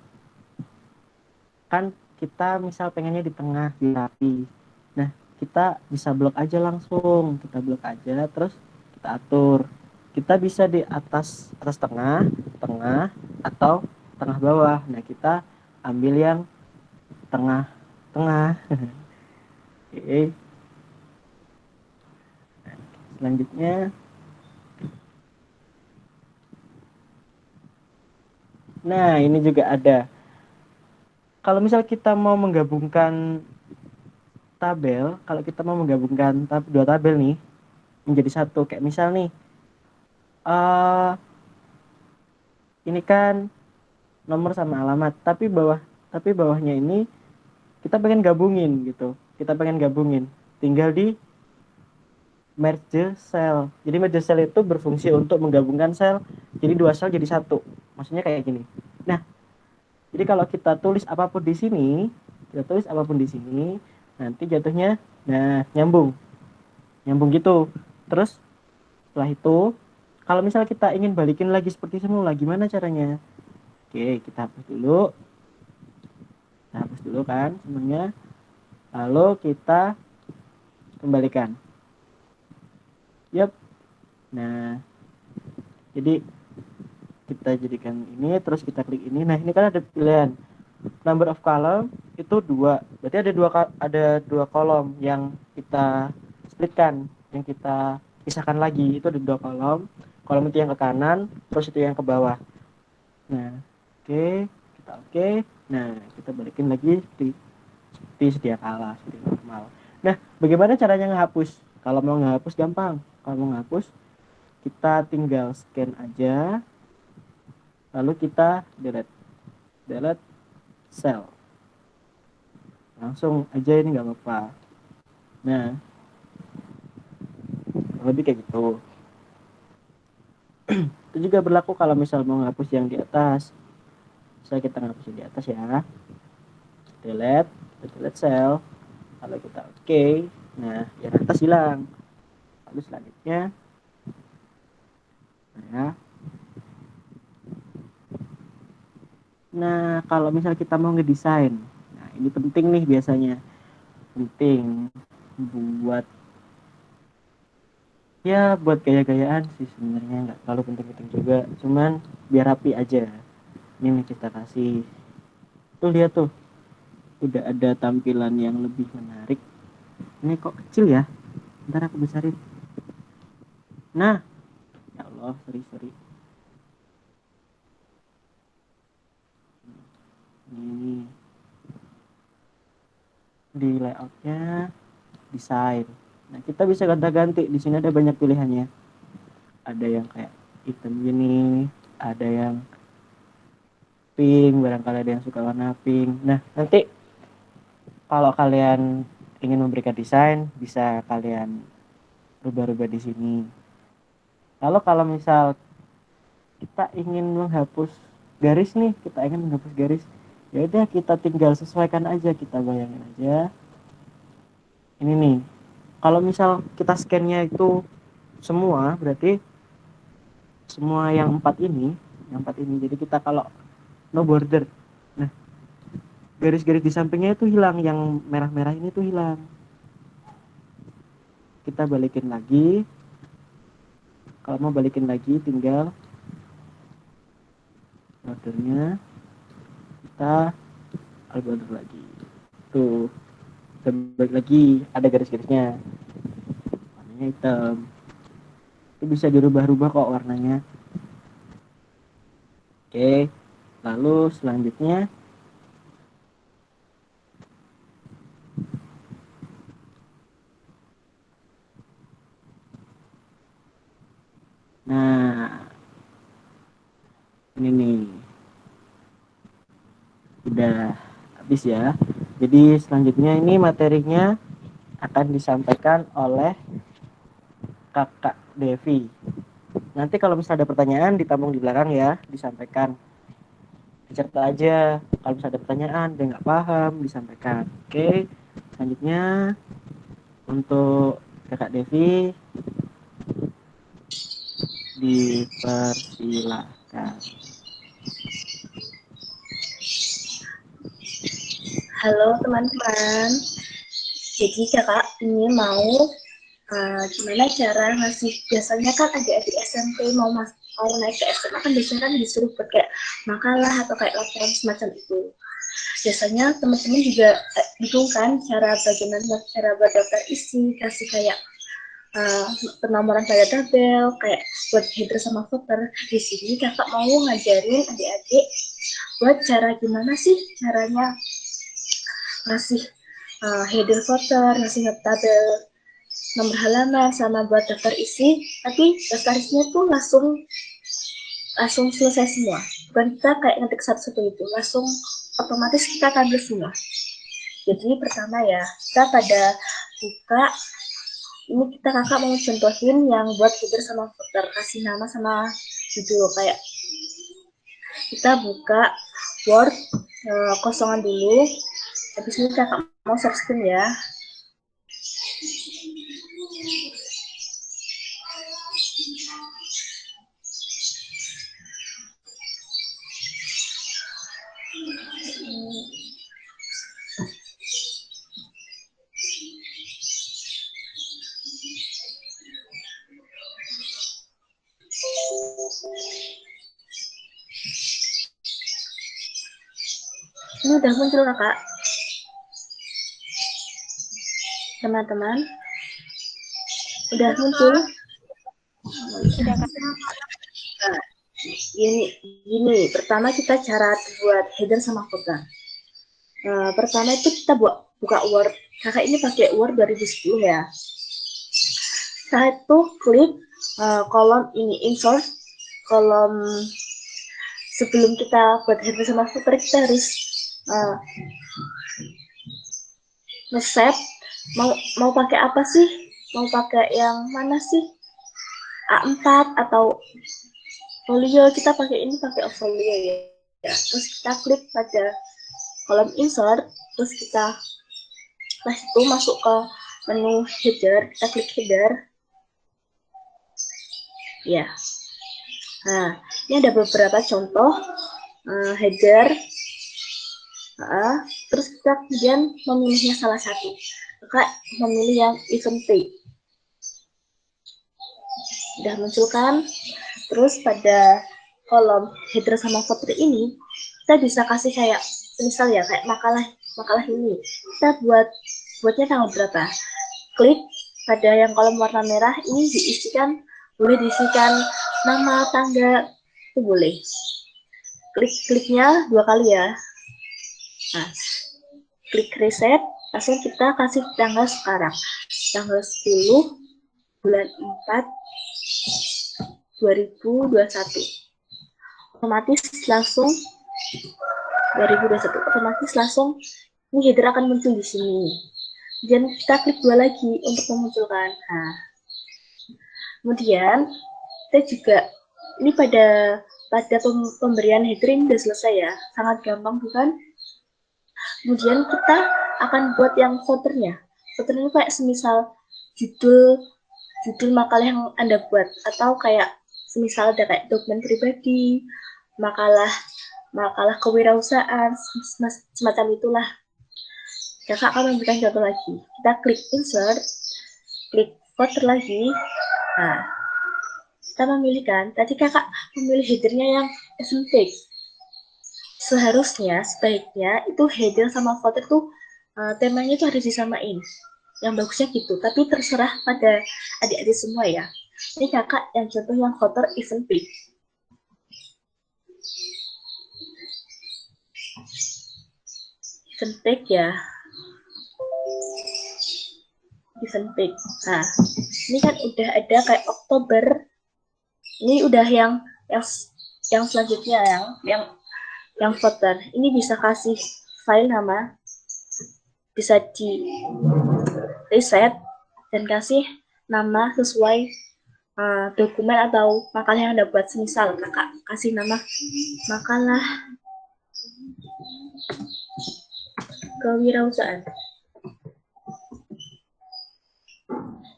kan kita misal pengennya di tengah, di rapi. Nah, kita bisa blok aja langsung, kita blok aja, terus kita atur. Kita bisa di atas tengah, atau tengah bawah. Nah, kita ambil yang tengah. Oke. Selanjutnya, nah ini juga ada. Kalau misal kita mau menggabungkan tabel, dua tabel nih menjadi satu, kayak misal nih, ini kan nomor sama alamat, tapi bawahnya ini kita pengen gabungin gitu, tinggal di merge cell. Jadi merge cell itu berfungsi untuk menggabungkan sel, jadi 2 sel jadi 1. Maksudnya kayak gini. Nah, jadi kalau kita tulis apapun di sini, nanti jatuhnya, nah nyambung gitu. Terus setelah itu, kalau misal kita ingin balikin lagi seperti semula, gimana caranya? Oke, kita hapus dulu kan semuanya, lalu kita kembalikan. Yap. Nah, jadi kita jadikan ini, terus kita klik ini. Nah, ini kan ada pilihan number of column itu 2. Berarti ada dua kolom yang kita splitkan, yang kita pisahkan lagi. Itu ada 2 kolom. Kolom itu yang ke kanan, terus itu yang ke bawah. Nah, oke, kita oke. Nah, kita balikin lagi seperti sedia kala, seperti normal. Nah, bagaimana caranya ngehapus? Kalau mau ngehapus gampang. Kalau mau ngehapus, kita tinggal scan aja, lalu kita delete cell. Langsung aja, ini nggak apa-apa. Nah, lebih kayak gitu. Itu juga berlaku kalau misal mau ngapus yang di atas. Misal kita ngapus yang di atas ya, delete cell, lalu kita oke. Nah, yang atas hilang. Lalu selanjutnya, nah kalau misal kita mau ngedesain, nah ini penting nih, biasanya penting buat gaya-gayaan sih sebenarnya, nggak terlalu penting-penting juga, cuman biar rapi aja. Ini nih kita kasih, tuh lihat tuh, udah ada tampilan yang lebih menarik. Ini kok kecil ya, ntar aku besarin. Nah, ya Allah, sorry. Ini di layoutnya, desain. Nah, kita bisa ganti-ganti. Di sini ada banyak pilihannya. Ada yang kayak hitam gini, ada yang pink, barangkali ada yang suka warna pink. Nah, nanti kalau kalian ingin memberikan desain, bisa kalian rubah-rubah di sini. Lalu kalau misal kita ingin menghapus garis nih, ya udah kita tinggal sesuaikan aja, kita bayangin aja. Ini nih, kalau misal kita scan-nya itu semua, berarti semua yang 4 ini. Jadi kita kalau no border, nah garis-garis di sampingnya itu hilang, yang merah-merah ini tuh hilang. Kita balikin lagi. Kalau mau balikin lagi, tinggal bordernya kita border lagi. Tuh, balik lagi, ada garis-garisnya, warnanya hitam. Itu bisa dirubah-rubah kok warnanya. Oke, lalu selanjutnya nah ini nih udah habis ya. Jadi selanjutnya ini materinya akan disampaikan oleh Kakak Devi. Nanti kalau misalnya ada pertanyaan, ditambung di belakang ya, disampaikan. Dicerita aja. Kalau misalnya ada pertanyaan dan nggak paham, disampaikan. Oke, selanjutnya untuk Kakak Devi dipersilahkan. Halo teman-teman, jadi kakak ini mau gimana cara ngasih, biasanya kan adik-adik SMP mau naik ke SMA kan biasanya kan disuruh buat kayak makalah atau kayak laporan semacam itu. Biasanya teman-teman juga bingung kan bagaimana cara buat daftar isi, kasih kayak penomoran pada tabel, kayak buat header sama footer. Di sini kakak mau ngajarin adik-adik buat cara gimana sih caranya ngasih header footer, ngasih tabel, nomor halaman, sama buat daftar isi. Tapi daftar isinya tuh langsung selesai semua, bukan kita kayak ngetik satu-satu itu, langsung otomatis kita tampil semua. Jadi pertama ya, kita pada buka. Ini kakak mau contohin yang buat header sama footer, kasih nama sama judul. Kayak kita buka Word kosongan dulu, habis ini kakak mau share screen ya. Ini udah muncul kakak, teman-teman, udah muncul. Nah, gini, pertama kita cara buat header sama footer. Pertama itu kita buka Word. Kakak ini pakai Word 2010 ya. Setelah itu klik kolom ini, insert kolom. Sebelum kita buat header sama footer, kita harus nge-save. Mau pakai apa sih? Mau pakai yang mana sih? A4 atau folio? Kita pakai folio ya. Terus kita klik pada kolom insert, terus kita itu masuk ke menu header, kita klik header. Ya. Nah, ini ada beberapa contoh header. Terus kita kemudian memilihnya salah satu. Kakak memilih yang event page. Sudah muncul kan? Terus pada kolom header sama footer ini, kita bisa kasih kayak, misal ya, kayak makalah ini. Kita buatnya tanggal berapa? Klik pada yang kolom warna merah, ini boleh diisikan nama, tanggal, itu boleh. Kliknya 2 kali ya. Nah, klik reset, langsung kita kasih tanggal sekarang. Tanggal 10 bulan 4 2021. Otomatis langsung 2021. Otomatis langsung ini header akan muncul di sini. Kemudian kita klik 2 lagi untuk memunculkan. Nah, kemudian kita juga ini pada pemberian header ini sudah selesai ya. Sangat gampang bukan? Kemudian kita akan buat yang footernya. Footernya kayak semisal judul makalah yang Anda buat, atau kayak semisal ada kayak dokumen pribadi, makalah kewirausahaan, semacam itulah. Kakak akan memberikan contoh lagi. Kita klik insert, klik footer lagi. Nah, kita memilih kan, tadi kakak memilih headernya yang SMP. Sebaiknya itu header sama footer tuh temanya itu harus disamain. Yang bagusnya gitu, tapi terserah pada adik-adik semua ya. Ini kakak yang contoh yang footer event page. Event page ya. Event page. Nah, ini kan udah ada kayak Oktober. Ini udah yang selanjutnya yang footer. Ini bisa kasih file nama, bisa di reset dan kasih nama sesuai dokumen atau makalah yang Anda buat. Semisal kakak kasih nama makalah kewirausahaan.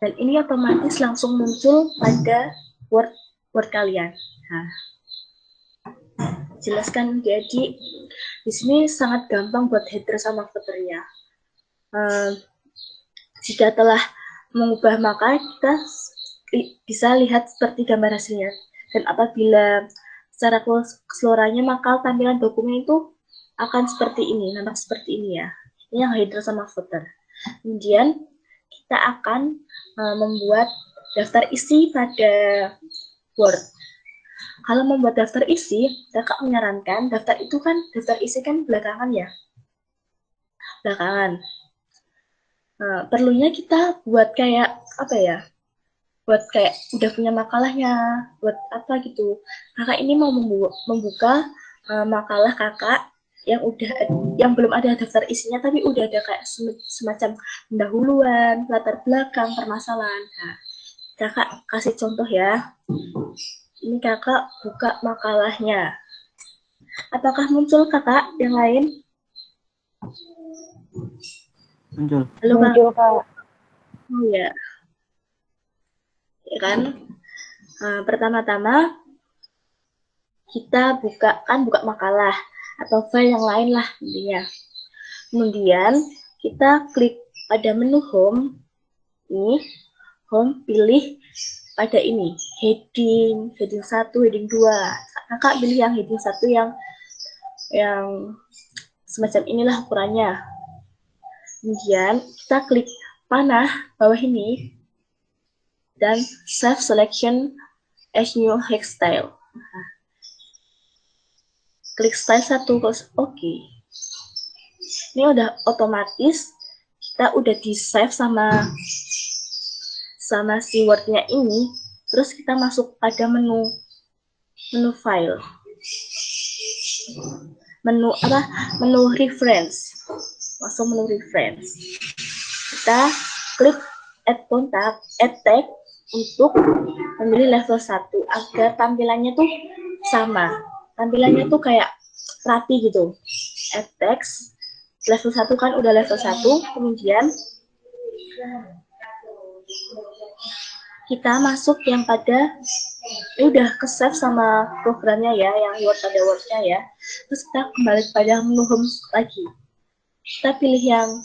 Dan ini otomatis langsung muncul pada Word kalian. Nah, jelaskan jadi di sini sangat gampang buat header sama footernya. Jika telah mengubah maka kita bisa lihat seperti gambar hasilnya. Dan apabila secara keseluruhannya maka tampilan dokumen itu akan seperti ini, nampak seperti ini ya. Ini yang header sama footer. Kemudian kita akan membuat daftar isi pada Word. Kalau membuat daftar isi, kakak menyarankan daftar isi kan belakangan ya. Belakangan. Perlunya kita buat kayak apa ya? Buat kayak udah punya makalahnya, buat apa gitu. Kakak ini mau membuka makalah kakak yang belum ada daftar isinya tapi udah ada kayak semacam pendahuluan, latar belakang, permasalahan. Nah, kakak kasih contoh ya. Ini kakak buka makalahnya. Apakah muncul kakak yang lain? Muncul. Halo kak. Muncul, Kak. Oh ya. Ya kan? Pertama-tama kita buka makalah atau file yang lain lah intinya. Kemudian kita klik pada menu home, ini home, pilih pada ini heading 1, heading 2. Kakak pilih yang heading 1 yang semacam inilah ukurannya. Kemudian kita klik panah bawah ini dan save selection as new hex style. Nah, klik style 1, oke. Ini udah otomatis kita udah di save sama si wordnya ini. Terus kita masuk pada menu file, menu reference. Masuk menu reference, kita klik add contact, add tag untuk memilih level 1 agar tampilannya tuh sama. Tampilannya tuh kayak rapi gitu. Add text level 1 kan udah level 1, kemudian kita masuk yang pada ini udah ke save sama programnya ya, yang pada wordnya ya. Terus kita kembali pada menu home lagi. Kita pilih yang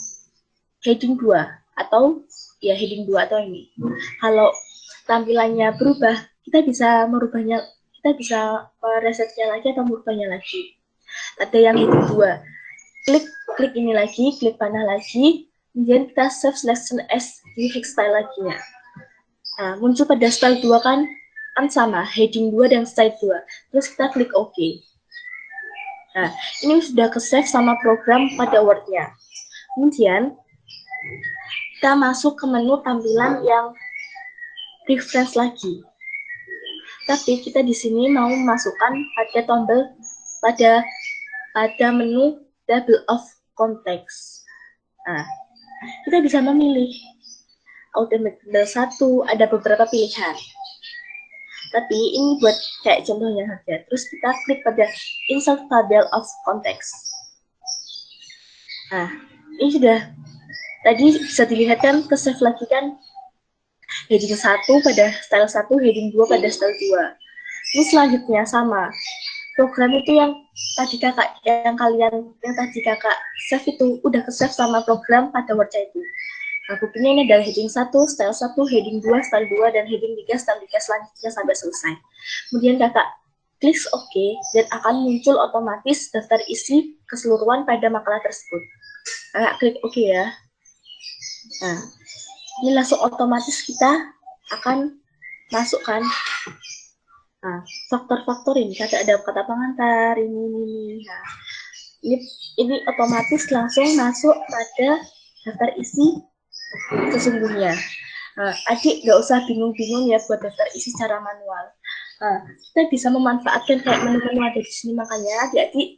heading 2 atau ya heading 2 atau ini. Kalau tampilannya berubah, kita bisa merubahnya, kita bisa resetnya lagi atau merubahnya lagi. Ada yang heading 2. Klik ini lagi, klik panah lagi, kemudian kita save selection as di hex style lagi ya. Nah, muncul pada style 2 kan sama, heading 2 dan style 2. Terus kita klik OK. Nah, ini sudah ke-save sama program pada Word-nya. Kemudian, kita masuk ke menu tampilan yang reference lagi. Tapi kita di sini mau memasukkan pada tombol pada menu table of context. Nah, kita bisa memilih Ultimate Table 1, ada beberapa pilihan. Tapi ini buat kayak contohnya saja. Terus kita klik pada Insert Table of Context. Nah, ini sudah tadi bisa dilihat kan ke save lagi kan heading 1 pada style 1, heading 2 pada style 2. Ini selanjutnya sama. Program itu yang tadi kakak save itu udah ke save sama program pada Word-nya itu. Nah, buktinya ini adalah heading 1, style 1, heading 2, style 2, dan heading 3, style 3 selanjutnya sampai selesai. Kemudian kakak klik OK, dan akan muncul otomatis daftar isi keseluruhan pada makalah tersebut. Kakak klik OK ya. Nah, ini langsung otomatis kita akan masukkan faktor-faktor ini. Ada kata pengantar, ini. Nah, ini otomatis langsung masuk pada daftar isi sesungguhnya. Adik gak usah bingung-bingung ya buat daftar isi secara manual. Kita bisa memanfaatkan kayak menu-menu ada di sini, makanya adik-adik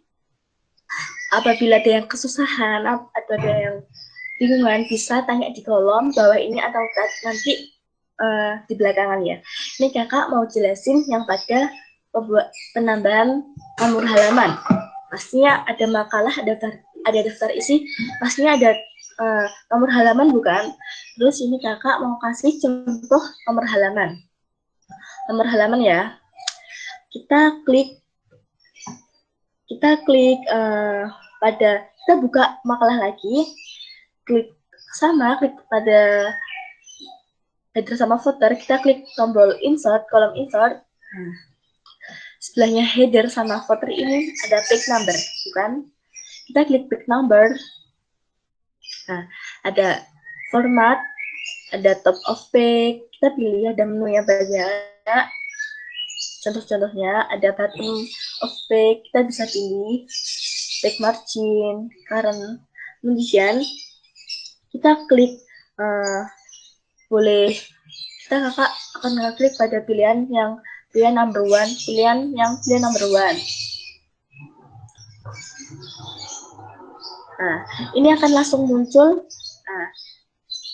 apabila ada yang kesusahan atau ada yang bingungan bisa tanya di kolom bawah ini atau nanti di belakangan ya. Ini kakak mau jelasin yang pada penambahan nomor halaman. Pastinya ada makalah, ada daftar isi, pastinya ada nomor halaman bukan? Terus ini kakak mau kasih contoh nomor halaman. Nomor halaman ya. Kita klik kita buka makalah lagi. Klik pada header sama footer, kita klik tombol insert, kolom insert. Sebelahnya header sama footer ini ada page number, bukan? Kita klik page number. Nah, ada format, ada top of page, kita pilih, ada menu yang banyak. Contoh-contohnya ada bottom of page, kita bisa pilih page margin, current. Kemudian kita klik kakak akan ngeklik pada pilihan number one. Nah, ini akan langsung muncul. Nah,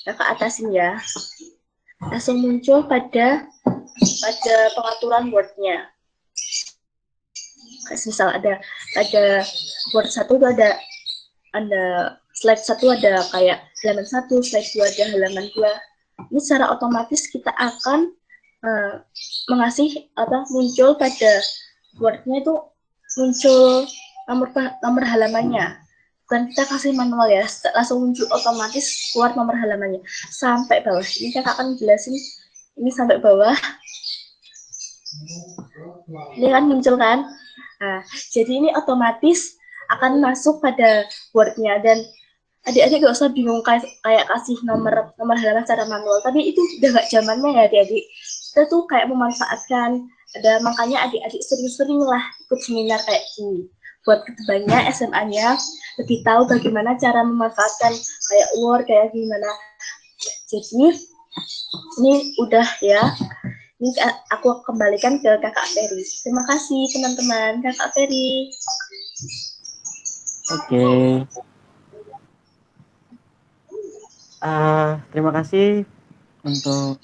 kakak atasin ya. Langsung muncul pada pengaturan Word-nya. Misal ada Word 1 itu ada slide 1 ada kayak halaman 1, slide 2 ada halaman 2. Ini secara otomatis kita akan muncul pada Word-nya itu muncul nomor halamannya. Bukan kita kasih manual ya, langsung muncul otomatis keluar nomor halamannya sampai bawah. Ini kakak akan jelasin ini sampai bawah. Ini kan muncul kan? Nah, jadi ini otomatis akan masuk pada Word-nya dan adik-adik gak usah bingung kayak kasih nomor halaman secara manual, tapi itu udah gak zamannya ya adik-adik. Kita tuh kayak memanfaatkan, makanya adik-adik sering-sering lah ikut seminar kayak gini. Buat kedepannya SMA-nya lebih tahu bagaimana cara memanfaatkan kayak Word, kayak gimana. Jadi ini udah ya. Ini aku kembalikan ke kakak Ferry. Terima kasih teman-teman, kakak Ferry. Oke. Terima kasih untuk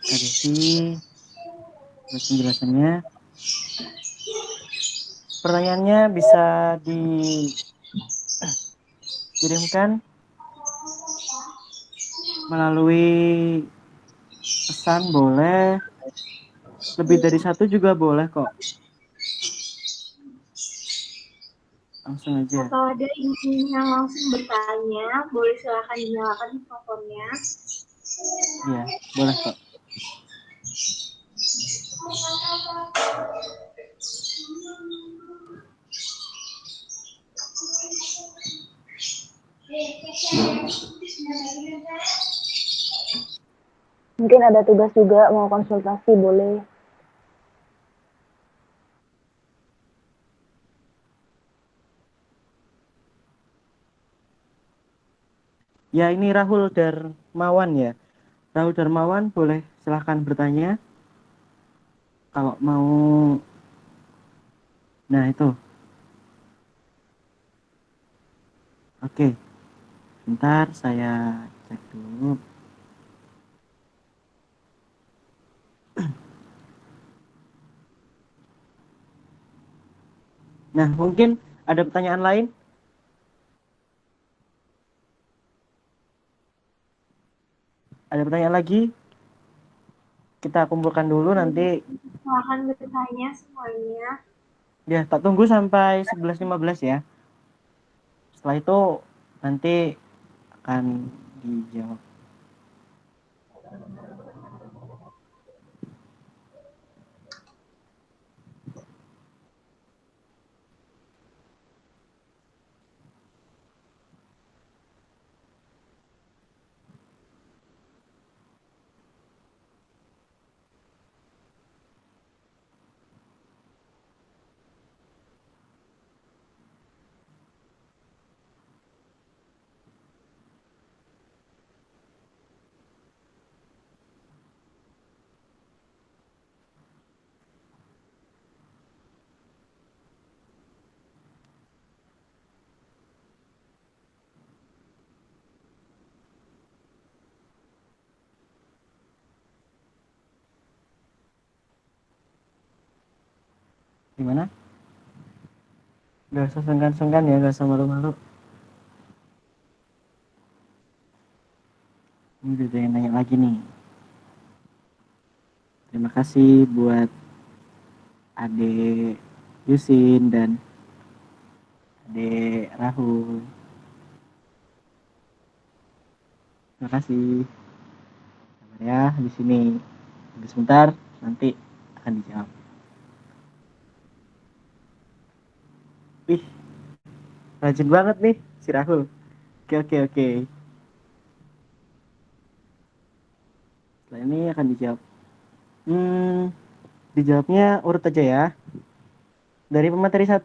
Kak Desi atas penjelasannya. Pertanyaannya bisa dikirimkan melalui pesan boleh, lebih dari satu juga boleh kok. Langsung aja. Kalau ada yang langsung bertanya, boleh silakan dinyalakan mikrofonnya. Iya, boleh kok. Mungkin ada tugas juga mau konsultasi boleh. Ya, ini Rahul Darmawan ya. Rahul Darmawan boleh silahkan bertanya. Kalau mau. Nah, itu. Oke. Bentar, saya cek dulu. Nah, mungkin ada pertanyaan lain? Ada pertanyaan lagi? Kita kumpulkan dulu nanti. Silakan bertanya semuanya. Ya, tak tunggu sampai 11.15 ya. Setelah itu nanti akan dijawab. Gimana? Gak usah sungkan-sungkan ya, gak usah malu-malu. Ini udah ada yang nanya lagi nih. Terima kasih buat Ade Yusin dan Ade Rahul. Terima kasih. Sabar ya di sini. Tunggu sebentar, nanti akan dijawab. Wih, rajin banget nih si Rahul. Oke. Setelah ini akan dijawab. Dijawabnya urut aja ya. Dari pemateri 1.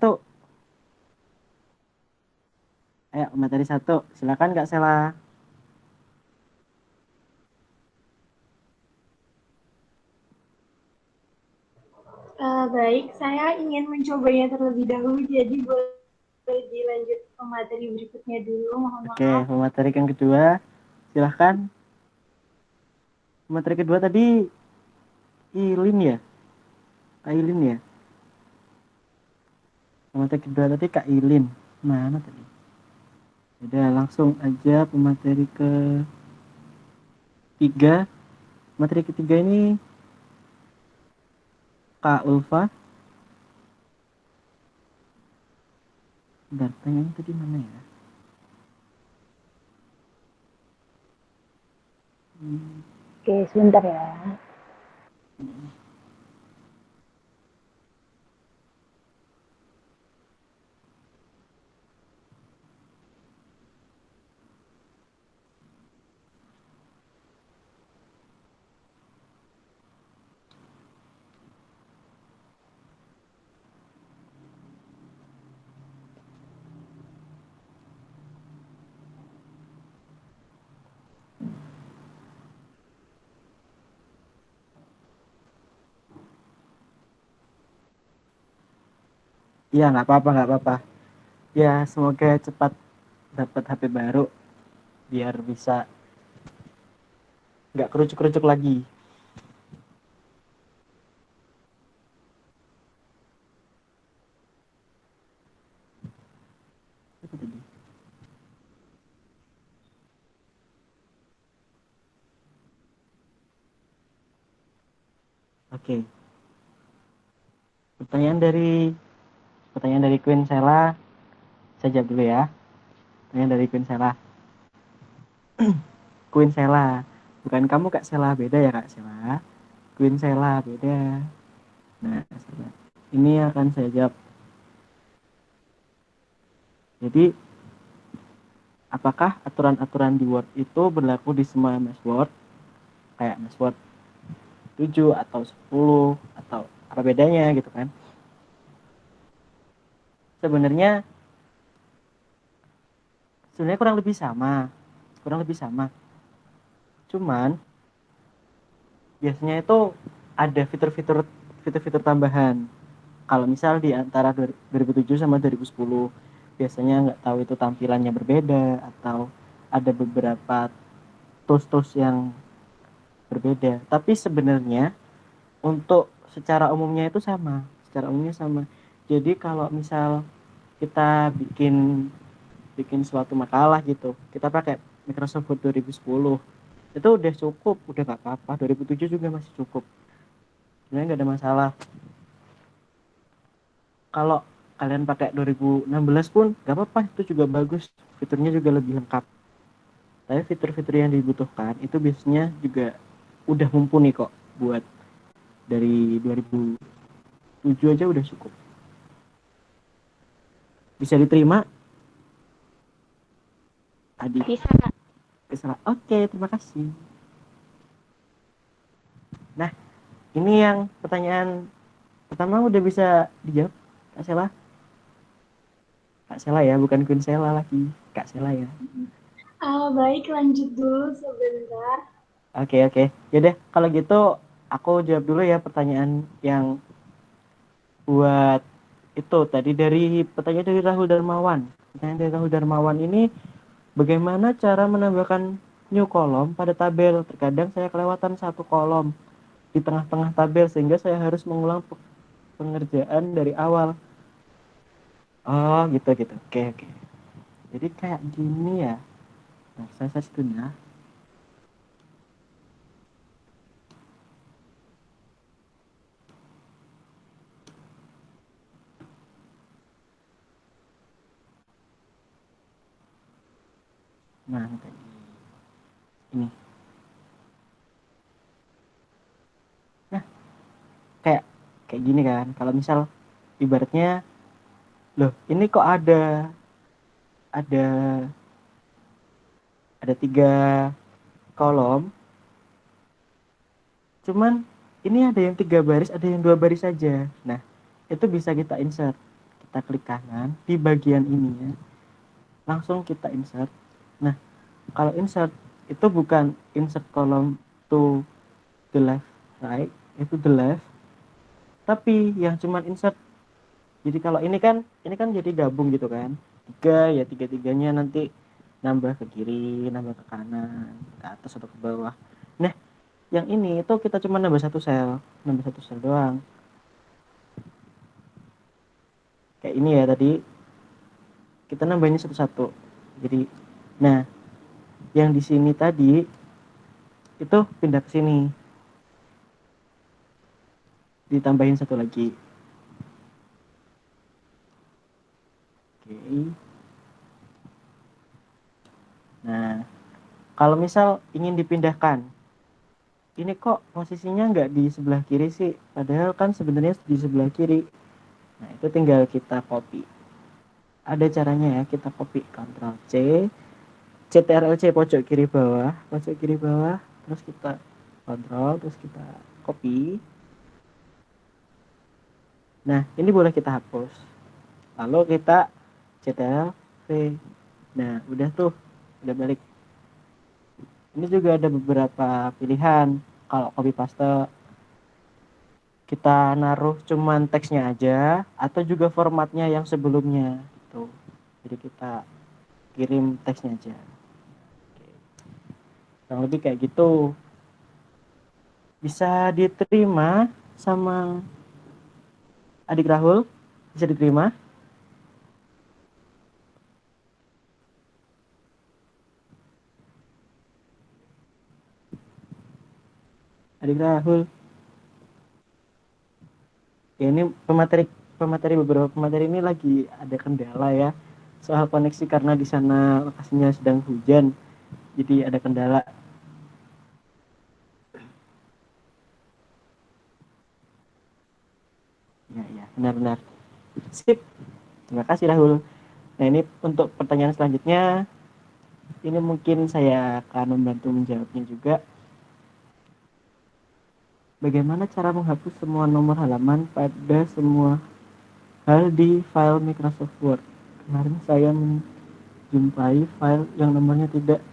Ayo, pemateri 1. Silakan Kak Sela. Baik, saya ingin mencobanya terlebih dahulu, jadi boleh dilanjut ke materi berikutnya dulu, mohon Oke, maaf. pemateri yang kedua, silahkan. Pemateri kedua tadi Ilin ya? Kak Ilin ya? Pemateri kedua tadi Kak Ilin. Mana tadi? Udah langsung aja pemateri ketiga. Materi ketiga ini Kak Ulfa. Bentar, tanya tadi mana ya? Oke, sebentar ya. Iya, nggak apa-apa, nggak apa-apa. Ya, semoga cepat dapat HP baru biar bisa nggak kerucuk-kerucuk lagi. Apa tadi? Oke. Pertanyaan dari Queen Sela. Saya jawab dulu ya. Pertanyaan dari Queen Sela. Queen Sela. Bukan kamu Kak Sela, beda ya Kak Sela. Queen Sela beda. Nah, ini akan saya jawab. Jadi, apakah aturan-aturan di Word itu berlaku di semua MS Word? Kayak MS Word 7 atau 10 atau apa bedanya gitu kan? Sebenarnya kurang lebih sama. Kurang lebih sama. Cuman biasanya itu ada fitur-fitur tambahan. Kalau misal di antara 2007 sama 2010 biasanya nggak tahu itu tampilannya berbeda atau ada beberapa tools-tools yang berbeda. Tapi sebenarnya untuk secara umumnya itu sama. Secara umumnya sama. Jadi kalau misal kita bikin bikin suatu makalah gitu, kita pakai Microsoft Word 2010 itu udah cukup, udah nggak apa-apa. 2007 juga masih cukup, sebenarnya nggak ada masalah. Kalau kalian pakai 2016 pun nggak apa-apa, itu juga bagus, fiturnya juga lebih lengkap. Tapi fitur-fitur yang dibutuhkan itu biasanya juga udah mumpuni kok, buat dari 2007 aja udah cukup, bisa diterima tadi. Bisa, Kak. Oke, terima kasih. Nah, ini yang pertanyaan pertama udah bisa dijawab Kak Sela. Kak Sela ya, bukan Kun Sela lagi, Kak Sela ya. Baik, lanjut dulu sebentar. Oke. Yaudah, kalau gitu aku jawab dulu ya pertanyaan yang buat itu tadi dari pertanyaan dari Rahul Darmawan. Pertanyaan dari Rahul Darmawan ini, bagaimana cara menambahkan new kolom pada tabel? Terkadang saya kelewatan satu kolom di tengah-tengah tabel sehingga saya harus mengulang pengerjaan dari awal. Oh, gitu. Oke. Jadi kayak gini ya. Nah, saya search dulu ya. Nah, kayak ini. Nah, kayak gini kan. Kalau misal ibaratnya, loh, ini kok ada tiga kolom, cuman ini ada yang 3 baris, ada yang 2 baris saja. Nah, itu bisa kita insert. Kita klik kanan di bagian ini ya, langsung kita insert. Nah, kalau insert itu bukan insert kolom to the left right, itu the left, tapi yang cuman insert Jadi kalau ini kan jadi gabung gitu kan. 3 ya 3-3-nya nanti nambah ke kiri, nambah ke kanan, ke atas atau ke bawah. Nah, yang ini itu kita cuma nambah satu sel doang. Kayak ini ya tadi kita nambahnya satu-satu. Jadi, nah yang di sini tadi itu pindah ke sini, ditambahin satu lagi. Oke. Nah, kalau misal ingin dipindahkan, ini kok posisinya nggak di sebelah kiri sih? Padahal kan sebenarnya di sebelah kiri. Nah, itu tinggal kita copy. Ada caranya ya, kita copy Ctrl C, Ctrl C pojok kiri bawah, terus kita kontrol, terus kita copy. Nah, ini boleh kita hapus. Lalu kita Ctrl V. Nah, udah tuh, udah balik. Ini juga ada beberapa pilihan. Kalau copy paste, kita naruh cuman teksnya aja, atau juga formatnya yang sebelumnya. Gitu. Jadi kita kirim teksnya aja. Oke. Kurang lebih kayak gitu. Bisa diterima sama adik Rahul? Bisa diterima? Adik Rahul. Ya, ini beberapa pemateri ini lagi ada kendala ya soal koneksi karena di sana lokasinya sedang hujan, jadi ada kendala. Ya, benar-benar. Sip. Terima kasih Rahul. Nah, ini untuk pertanyaan selanjutnya, ini mungkin saya akan membantu menjawabnya juga. Bagaimana cara menghapus semua nomor halaman pada semua hal di file Microsoft Word? Kemarin saya menjumpai file yang nomornya tidak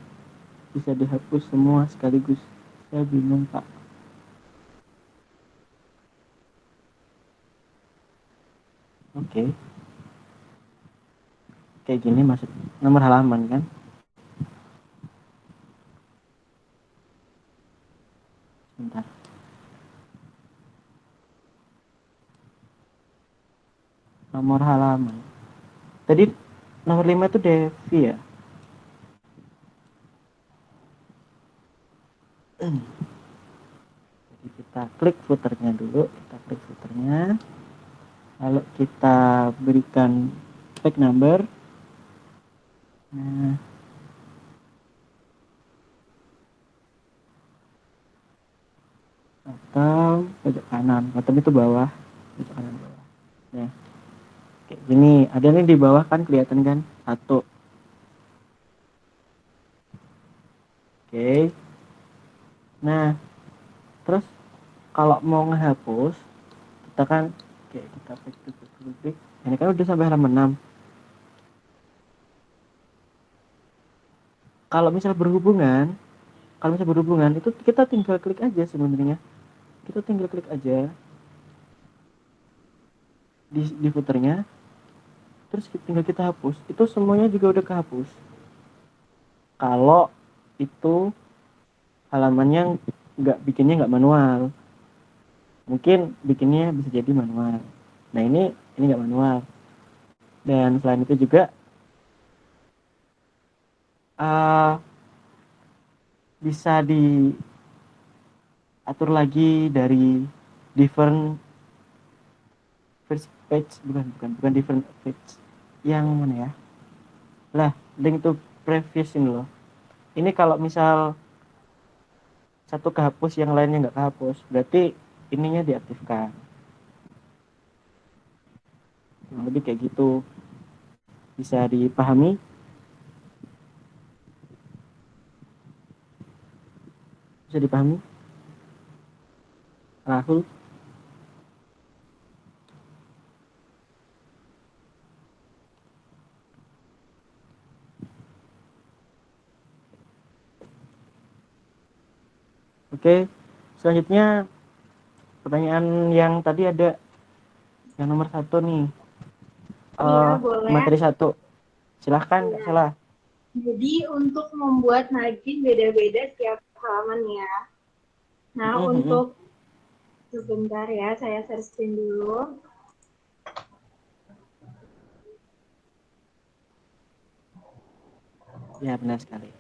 bisa dihapus semua sekaligus. Saya bingung, Pak. Oke. Kayak gini maksud nomor halaman kan? Bentar. Nomor halaman. Tadi nomor 5 itu Devi ya? Jadi kita klik footernya dulu, lalu kita berikan tag number. Nah, atau pojok kanan, atau itu bawah, pojok kanan bawah. Nah, kayak gini, ada nih di bawah kan kelihatan kan, 1. Oke. Nah, terus kalau mau ngehapus, kita kan kayak kita klik. Ini kan udah sampai halaman 6. Kalau misal berhubungan itu kita tinggal klik aja sebenarnya. Kita tinggal klik aja di footernya, terus tinggal kita hapus. Itu semuanya juga udah kehapus. Kalau itu halamannya bikinnya nggak manual, mungkin bikinnya bisa jadi manual. Nah, ini nggak manual. Dan selain itu juga bisa diatur lagi dari different page, bukan different page, yang mana ya, lah link to previous ini loh. Ini kalau misal satu kehapus yang lainnya nggak kehapus, berarti ininya diaktifkan. Lebih kayak gitu. Bisa dipahami? Bisa dipahami? Rahul? Oke, selanjutnya pertanyaan yang tadi ada yang nomor 1 nih. Iya, boleh. materi 1. Silahkan, Kak Iya. Sela. Jadi untuk membuat margin beda-beda setiap halaman ya. Nah, untuk sebentar ya, saya share screen dulu. Ya, benar sekali.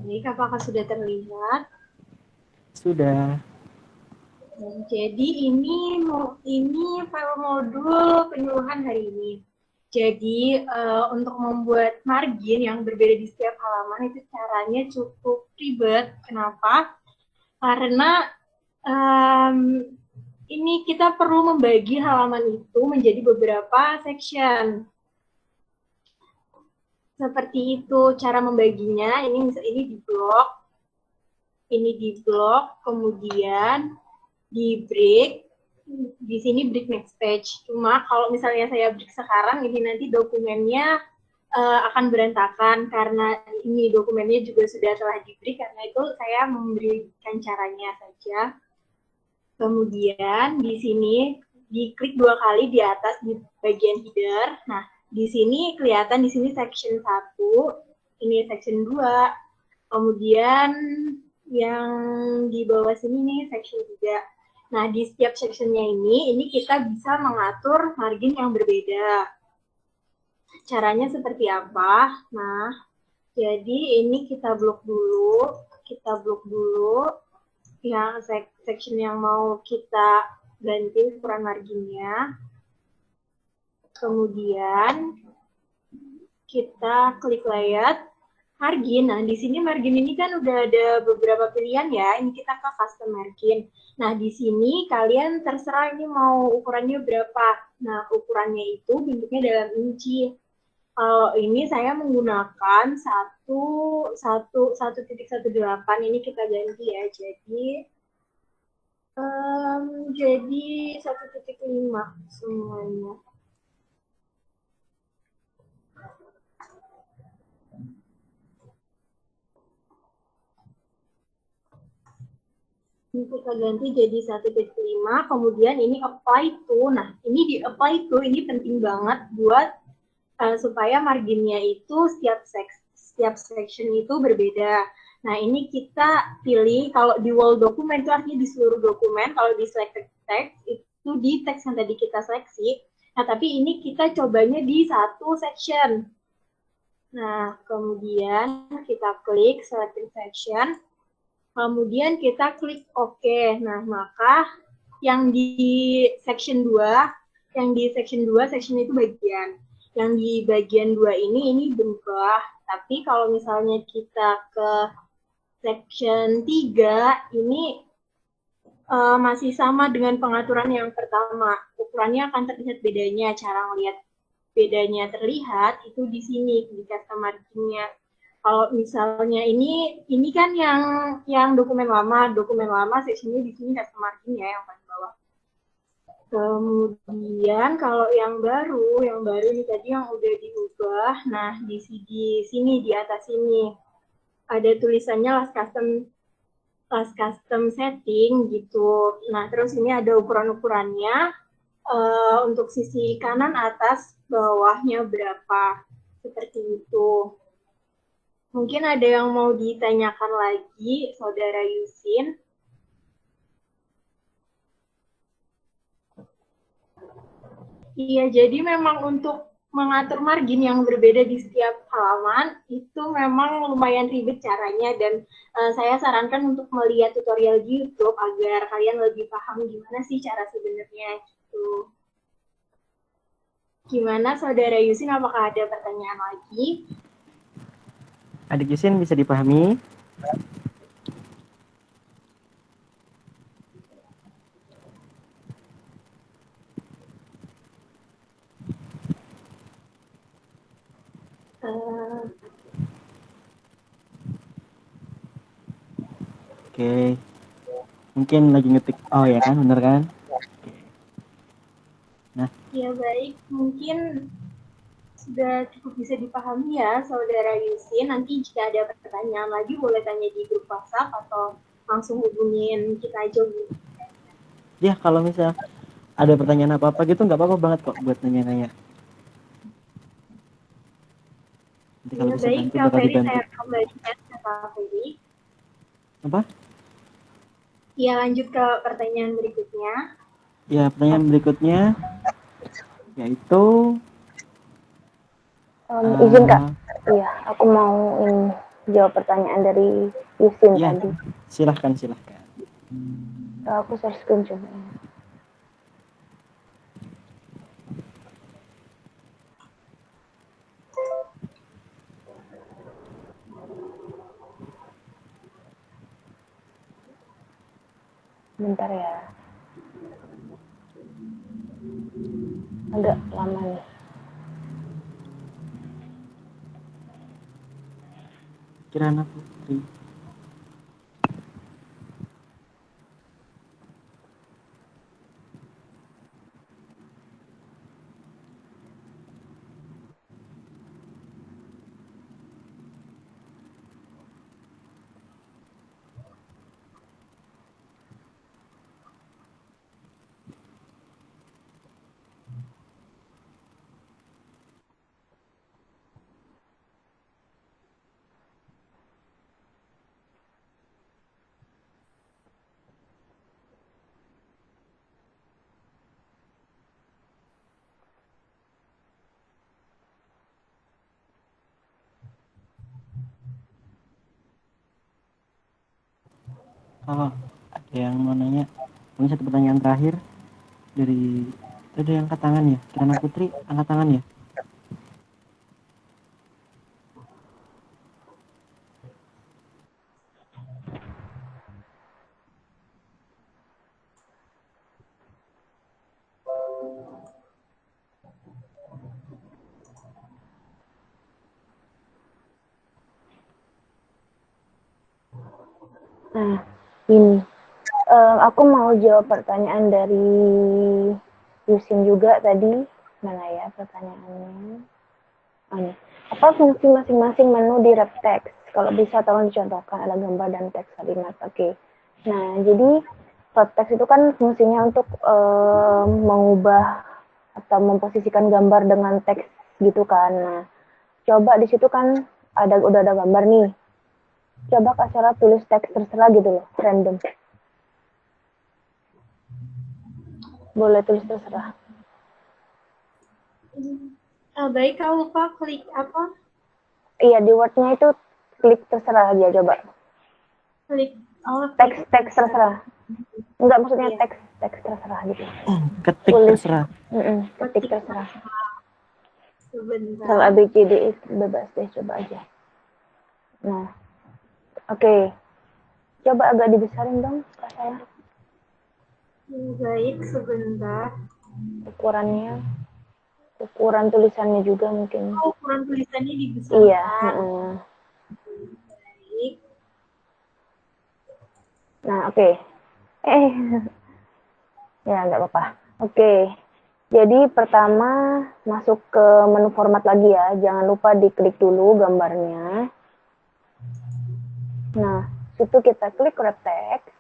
Baik, apakah sudah terlihat? Sudah. Jadi ini file modul penyuluhan hari ini. Jadi untuk membuat margin yang berbeda di setiap halaman itu caranya cukup ribet. Kenapa? Karena ini kita perlu membagi halaman itu menjadi beberapa section. Seperti itu cara membaginya. Ini di blok, kemudian di break. Di sini break next page. Cuma kalau misalnya saya break sekarang, ini nanti dokumennya akan berantakan karena ini dokumennya juga sudah telah di break, karena itu saya memberikan caranya saja. Kemudian di sini diklik 2 kali di atas di bagian header. Nah, di sini kelihatan di sini section 1, ini section 2. Kemudian yang di bawah sini nih section 3. Nah, di setiap sectionnya ini kita bisa mengatur margin yang berbeda. Caranya seperti apa? Nah, jadi ini kita blok dulu yang section yang mau kita ganti ukuran marginnya. Kemudian kita klik layout margin. Nah, di sini margin ini kan udah ada beberapa pilihan ya. Ini kita ke custom margin. Nah, di sini kalian terserah ini mau ukurannya berapa. Nah, ukurannya itu bentuknya dalam inci. Kalau ini saya menggunakan 1.18 ini kita ganti ya. Jadi 1.5 semuanya. Ini kita ganti jadi 1.5, kemudian ini apply to. Nah, ini di apply to, ini penting banget buat supaya marginnya itu setiap section itu berbeda. Nah, ini kita pilih, kalau di whole dokumen itu artinya di seluruh dokumen, kalau di selected text itu di teks yang tadi kita seleksi. Nah, tapi ini kita cobanya di satu section. Nah, kemudian kita klik selected section. Kemudian kita klik OK. Nah, maka yang di section 2, section itu bagian. Yang di bagian 2 ini berubah. Tapi kalau misalnya kita ke section 3, ini masih sama dengan pengaturan yang pertama. Ukurannya akan terlihat bedanya. Cara melihat bedanya terlihat itu di sini, di custom margin-nya. Kalau misalnya ini kan yang dokumen lama sectionnya di sini custom margin ya, yang paling bawah. Kemudian kalau yang baru ini tadi yang udah diubah. Nah, di sini di atas sini ada tulisannya last custom setting gitu. Nah, terus ini ada ukurannya untuk sisi kanan atas bawahnya berapa, seperti itu. Mungkin ada yang mau ditanyakan lagi, Saudara Yusin? Iya, jadi memang untuk mengatur margin yang berbeda di setiap halaman, itu memang lumayan ribet caranya, dan saya sarankan untuk melihat tutorial di YouTube agar kalian lebih paham gimana sih cara sebenarnya gitu. Gimana, Saudara Yusin, apakah ada pertanyaan lagi? Adik Yusin bisa dipahami? Oke. Mungkin lagi ngetik. Oh ya kan, bener kan? Oke. Nah. Ya baik, mungkin sudah cukup bisa dipahami ya, Saudara Yusin. Nanti jika ada pertanyaan lagi, boleh tanya di grup WhatsApp atau langsung hubungin kita aja. Ya, kalau misal ada pertanyaan apa-apa gitu, nggak apa-apa banget kok buat nanya-nanya. Nanti kalau Ya, bisa baik, bantu, Kak bakal Ferry, dibantu. saya kembalikan ke Kak Ferry. Apa? Ya, lanjut ke pertanyaan berikutnya. Ya, pertanyaan berikutnya yaitu Izin Kak, iya aku mau jawab pertanyaan dari Yusin ya, tadi. silahkan. Aku share screen coba. Bentar ya. Agak lama nih. Kirana Putri. Oh, ada yang mau nanya. Ini satu pertanyaan terakhir dari ada yang angkat tangan ya. Kirana Putri angkat tangan ya. Nah, ini aku mau jawab pertanyaan dari Yusin juga tadi. Mana ya pertanyaannya? Oh, ini. Apa fungsi masing-masing menu di RepText? Kalau bisa tolong dicontohkan, ada gambar dan teks kalimat. Oke. Nah, jadi RepText itu kan fungsinya untuk mengubah atau memposisikan gambar dengan teks gitu kan. Nah, coba di situ kan udah ada gambar nih. Coba Kak Sarah tulis teks terserah gitu loh, random. Boleh tulis terserah. Baik, kalau lupa klik apa? Iya, di Word-nya itu klik terserah aja coba. Klik Teks terserah. Enggak, maksudnya Iya. teks terserah gitu. Ketik Tulis. terserah. Ketik terserah. Sebentar. Kalau ABCD bebas deh, coba aja. Nah, oke. Coba agak dibesarin dong, Kak saya. Baik, sebentar. Ukuran tulisannya juga mungkin. Oh, ukuran tulisannya dibesarkan. Iya. Baik. Nah, oke. Ya, nggak apa-apa. Oke. Jadi pertama masuk ke menu format lagi ya. Jangan lupa diklik dulu gambarnya. Nah, situ kita klik RepText.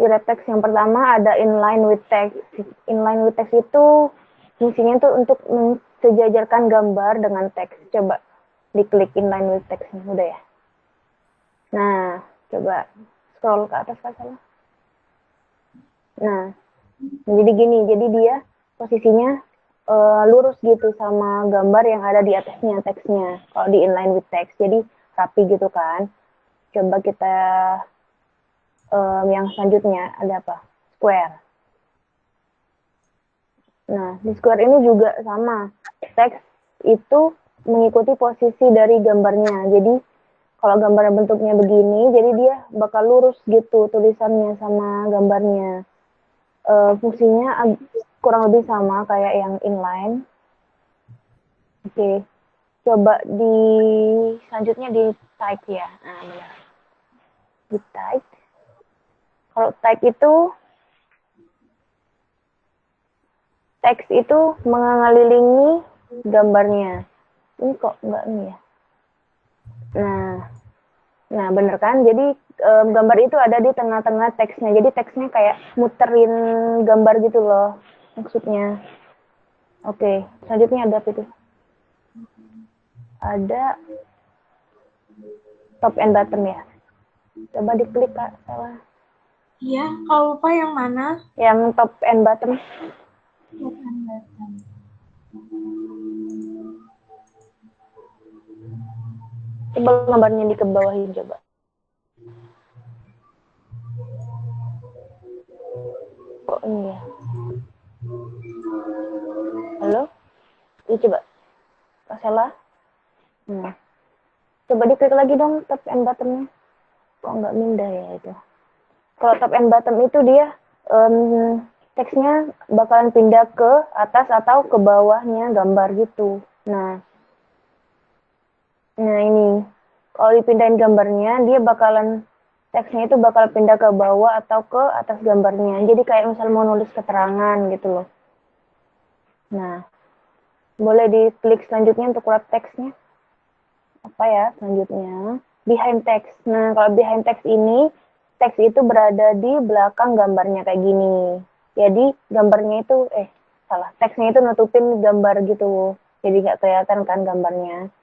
Di RepText yang pertama ada inline with text. Inline with text itu fungsinya itu untuk mensejajarkan gambar dengan teks. Coba diklik inline with text. Udah ya. Nah, coba scroll ke atas Kak Salah. Nah, jadi gini. Jadi dia posisinya lurus gitu sama gambar yang ada di atasnya teksnya. Kalau di inline with text. Jadi rapi gitu kan. Coba kita yang selanjutnya ada apa? Square. Nah, di square ini juga sama. Teks itu mengikuti posisi dari gambarnya. Jadi, kalau gambar bentuknya begini, jadi dia bakal lurus gitu tulisannya sama gambarnya. Fungsinya kurang lebih sama kayak yang inline. Oke. Coba selanjutnya di type ya. Nah, benar. Di type. Kalau type itu teks itu mengelilingi gambarnya. Ini kok enggak nih ya? Nah bener kan? Jadi gambar itu ada di tengah-tengah teksnya. Jadi teksnya kayak muterin gambar gitu loh maksudnya. Oke, selanjutnya ada apa itu? Ada top and bottom ya. Coba diklik Kak, salah. Iya, kalau lupa yang mana? Yang top and bottom. Top and bottom. Coba gambarnya dikebawahin coba. Kok ini ya? Halo? Ini coba. Kak Sela? Coba diklik lagi dong top and bottomnya. Kok nggak mindah ya itu? Kalau top and bottom itu dia teksnya bakalan pindah ke atas atau ke bawahnya gambar gitu. Nah ini kalau dipindahin gambarnya dia bakalan teksnya itu bakal pindah ke bawah atau ke atas gambarnya. Jadi kayak misal mau nulis keterangan gitu loh. Nah boleh diklik selanjutnya untuk wrap teksnya. Apa ya selanjutnya? Behind text. Nah kalau behind text ini teks itu berada di belakang gambarnya kayak gini. Jadi gambarnya itu teksnya itu nutupin gambar gitu. Jadi nggak kelihatan kan gambarnya.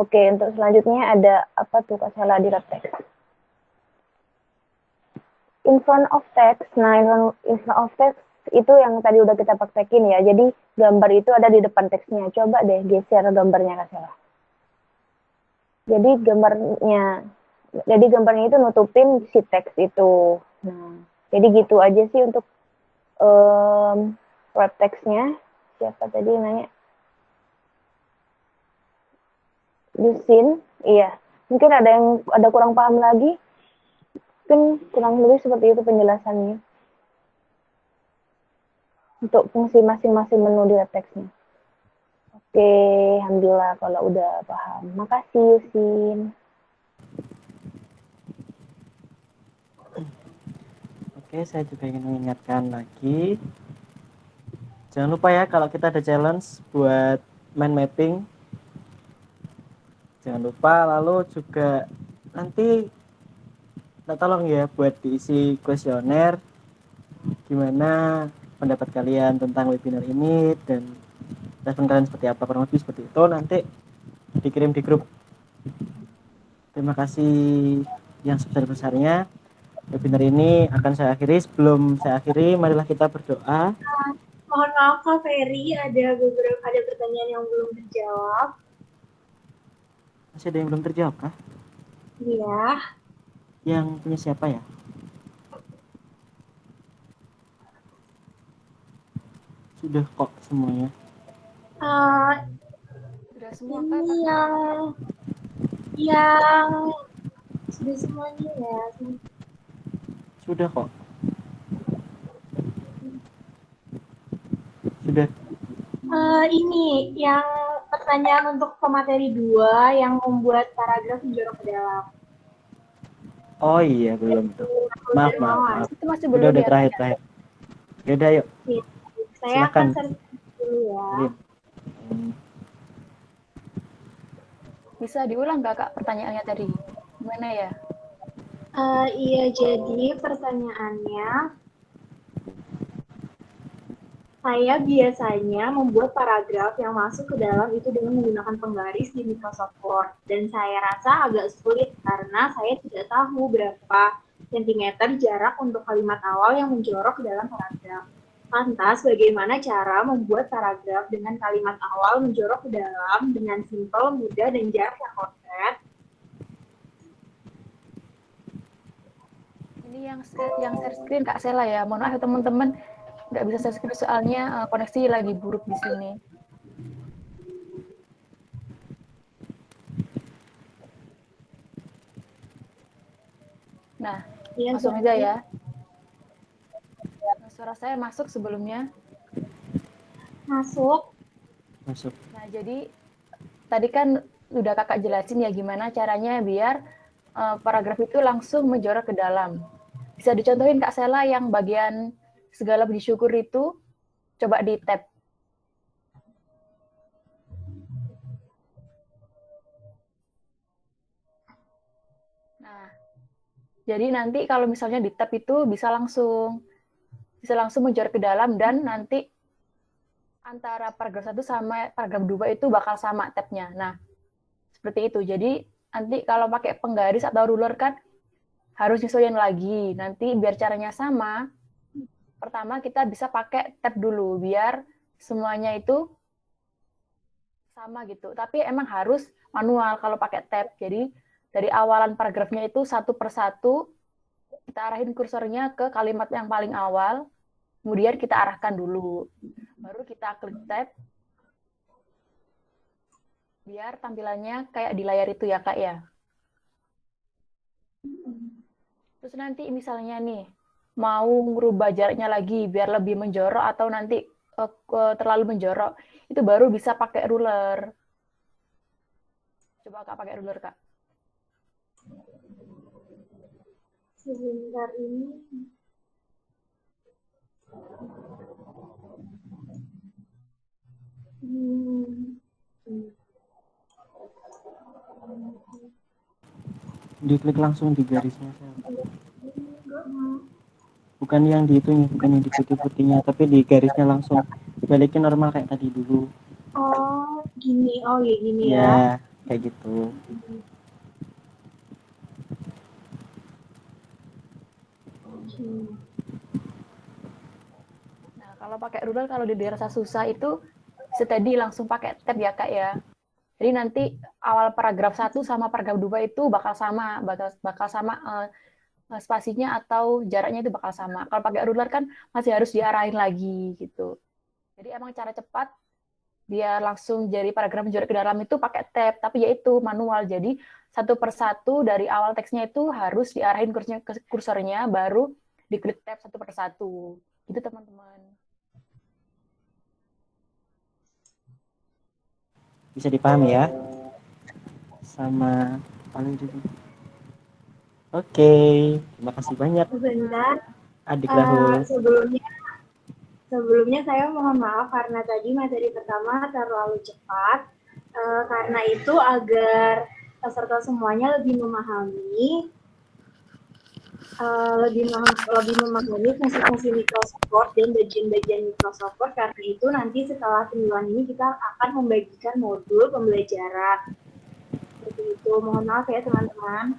Oke, untuk selanjutnya ada apa tuh Kak Sela di wrap text? In front of text. Nah, in front of text itu yang tadi udah kita praktekin ya. Jadi gambar itu ada di depan teksnya. Coba deh geser gambarnya Kak Sela. Jadi gambarnya itu nutupin si teks itu. Nah, jadi gitu aja sih untuk wrap text-nya. Siapa tadi nanya? Yusin, iya. Mungkin ada kurang paham lagi. Mungkin kurang lebih seperti itu penjelasannya. Untuk fungsi masing-masing menu di wrap text-nya. Oke, alhamdulillah kalau udah paham. Makasih Yusin. Oke, saya juga ingin mengingatkan lagi. Jangan lupa ya kalau kita ada challenge buat mind mapping. Jangan lupa, lalu juga nanti kita tolong ya buat diisi kuesioner. Gimana pendapat kalian tentang webinar ini dan respon kalian seperti apa, kurang lebih seperti itu. Nanti dikirim di grup. Terima kasih yang sebesar-besarnya. Webinar ini akan saya akhiri. Sebelum saya akhiri, marilah kita berdoa. Mohon maaf Kak Ferry, ada pertanyaan yang belum terjawab. Masih ada yang belum terjawab kah? Iya. Yang punya siapa ya? Sudah kok semuanya. Sudah semua Ini Kak. yang sudah semuanya ya. Sudah kok. Sudah. Ini yang pertanyaan untuk pemateri 2 yang membuat paragraf menjorok ke dalam. Oh iya, belum tuh. Maaf. Itu masih belum udah terakhir. Ya udah yuk. Saya Silakan. akan share dulu ya. Bisa diulang nggak Kak pertanyaannya tadi? Gimana ya? Iya, jadi pertanyaannya, saya biasanya membuat paragraf yang masuk ke dalam itu dengan menggunakan penggaris di Microsoft Word. Dan saya rasa agak sulit karena saya tidak tahu berapa sentimeter jarak untuk kalimat awal yang menjorok ke dalam paragraf. Lantas, bagaimana cara membuat paragraf dengan kalimat awal menjorok ke dalam dengan simpel, mudah, dan jarak yang konkret? Ini yang share screen Kak Sela ya. Mohon maaf teman-teman, nggak bisa share screen soalnya koneksi lagi buruk di sini. Nah, Ya, langsung aja ya. Suara saya masuk sebelumnya? Masuk. Nah, jadi tadi kan udah kakak jelasin ya gimana caranya biar paragraf itu langsung menjorok ke dalam. Bisa dicontohin Kak Sela yang bagian segala bersyukur itu, coba di tab. Jadi nanti kalau misalnya di tab itu bisa langsung menjorok ke dalam, dan nanti antara paragraf 1 sama paragraf 2 itu bakal sama tabnya. Nah, seperti itu. Jadi nanti kalau pakai penggaris atau ruler kan harus nyesuaiin lagi. Nanti biar caranya sama, pertama kita bisa pakai tab dulu biar semuanya itu sama gitu. Tapi emang harus manual kalau pakai tab. Jadi dari awalan paragrafnya itu satu persatu kita arahin kursornya ke kalimat yang paling awal, kemudian kita arahkan dulu. Baru kita klik tab biar tampilannya kayak di layar itu ya Kak ya. Terus nanti misalnya nih mau merubah jaraknya lagi biar lebih menjorok atau nanti terlalu menjorok, itu baru bisa pakai ruler. Coba Kak pakai ruler Kak. Sebentar ini. Diklik langsung di garisnya. Bukan yang di itunya, bukan yang di putih-putihnya, tapi di garisnya langsung dibalikin normal kayak tadi dulu. Oh, gini. Oh, ya gini ya. Ya, kayak gitu. Nah, kalau pakai ruler, kalau dirasa susah itu steady langsung pakai tab ya Kak ya. Jadi nanti awal paragraf 1 sama paragraf 2 itu bakal sama, spasinya atau jaraknya itu bakal sama. Kalau pakai ruler kan masih harus diarahin lagi gitu. Jadi emang cara cepat biar langsung jadi paragraf menjorok ke dalam itu pakai tab, tapi yaitu manual. Jadi satu persatu dari awal teksnya itu harus diarahin kursornya, baru diklik tab satu persatu. Gitu teman-teman. Bisa dipahami ya? Sama paling dulu. Oke, terima kasih banyak. Sebentar. Adik Rahul. Sebelumnya saya mohon maaf karena tadi materi pertama terlalu cepat. Karena itu agar peserta semuanya lebih memahami fungsi-fungsi Microsoft dan bagian-bagian Microsoft. Karena itu nanti setelah penyuluhan ini kita akan membagikan modul pembelajaran. Seperti itu. Mohon maaf ya teman-teman.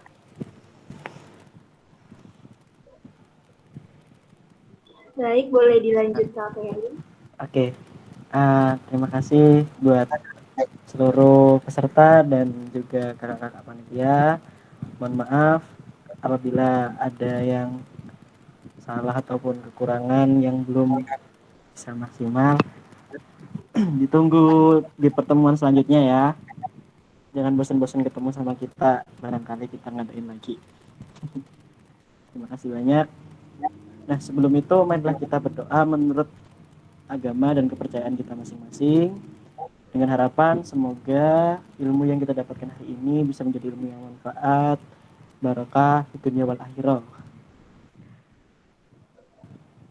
Baik, boleh dilanjut Kak Ferry. Oke, terima kasih buat seluruh peserta dan juga kakak-kakak panitia. Mohon maaf apabila ada yang salah ataupun kekurangan yang belum bisa maksimal. Ditunggu di pertemuan selanjutnya ya. Jangan bosan-bosan ketemu sama kita, barangkali kita ngadain lagi. Terima kasih banyak. Nah, sebelum itu marilah kita berdoa menurut agama dan kepercayaan kita masing-masing, dengan harapan semoga ilmu yang kita dapatkan hari ini bisa menjadi ilmu yang manfaat, barokah di dunia wal akhirah.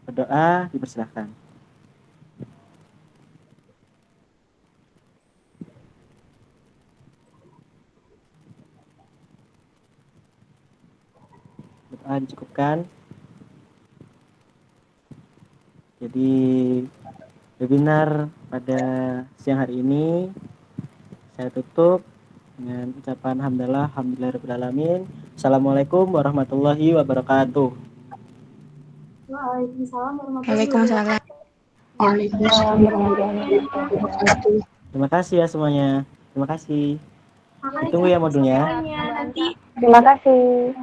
Berdoa, dipersilahkan. Doa dicukupkan. Jadi webinar pada siang hari ini saya tutup dengan ucapan alhamdulillahirabbil. Assalamualaikum warahmatullahi wabarakatuh. Waalaikumsalam warahmatullahi Waalaikumsalam. Terima kasih ya semuanya. Terima kasih. Ditunggu ya modulnya. Nanti. Terima kasih.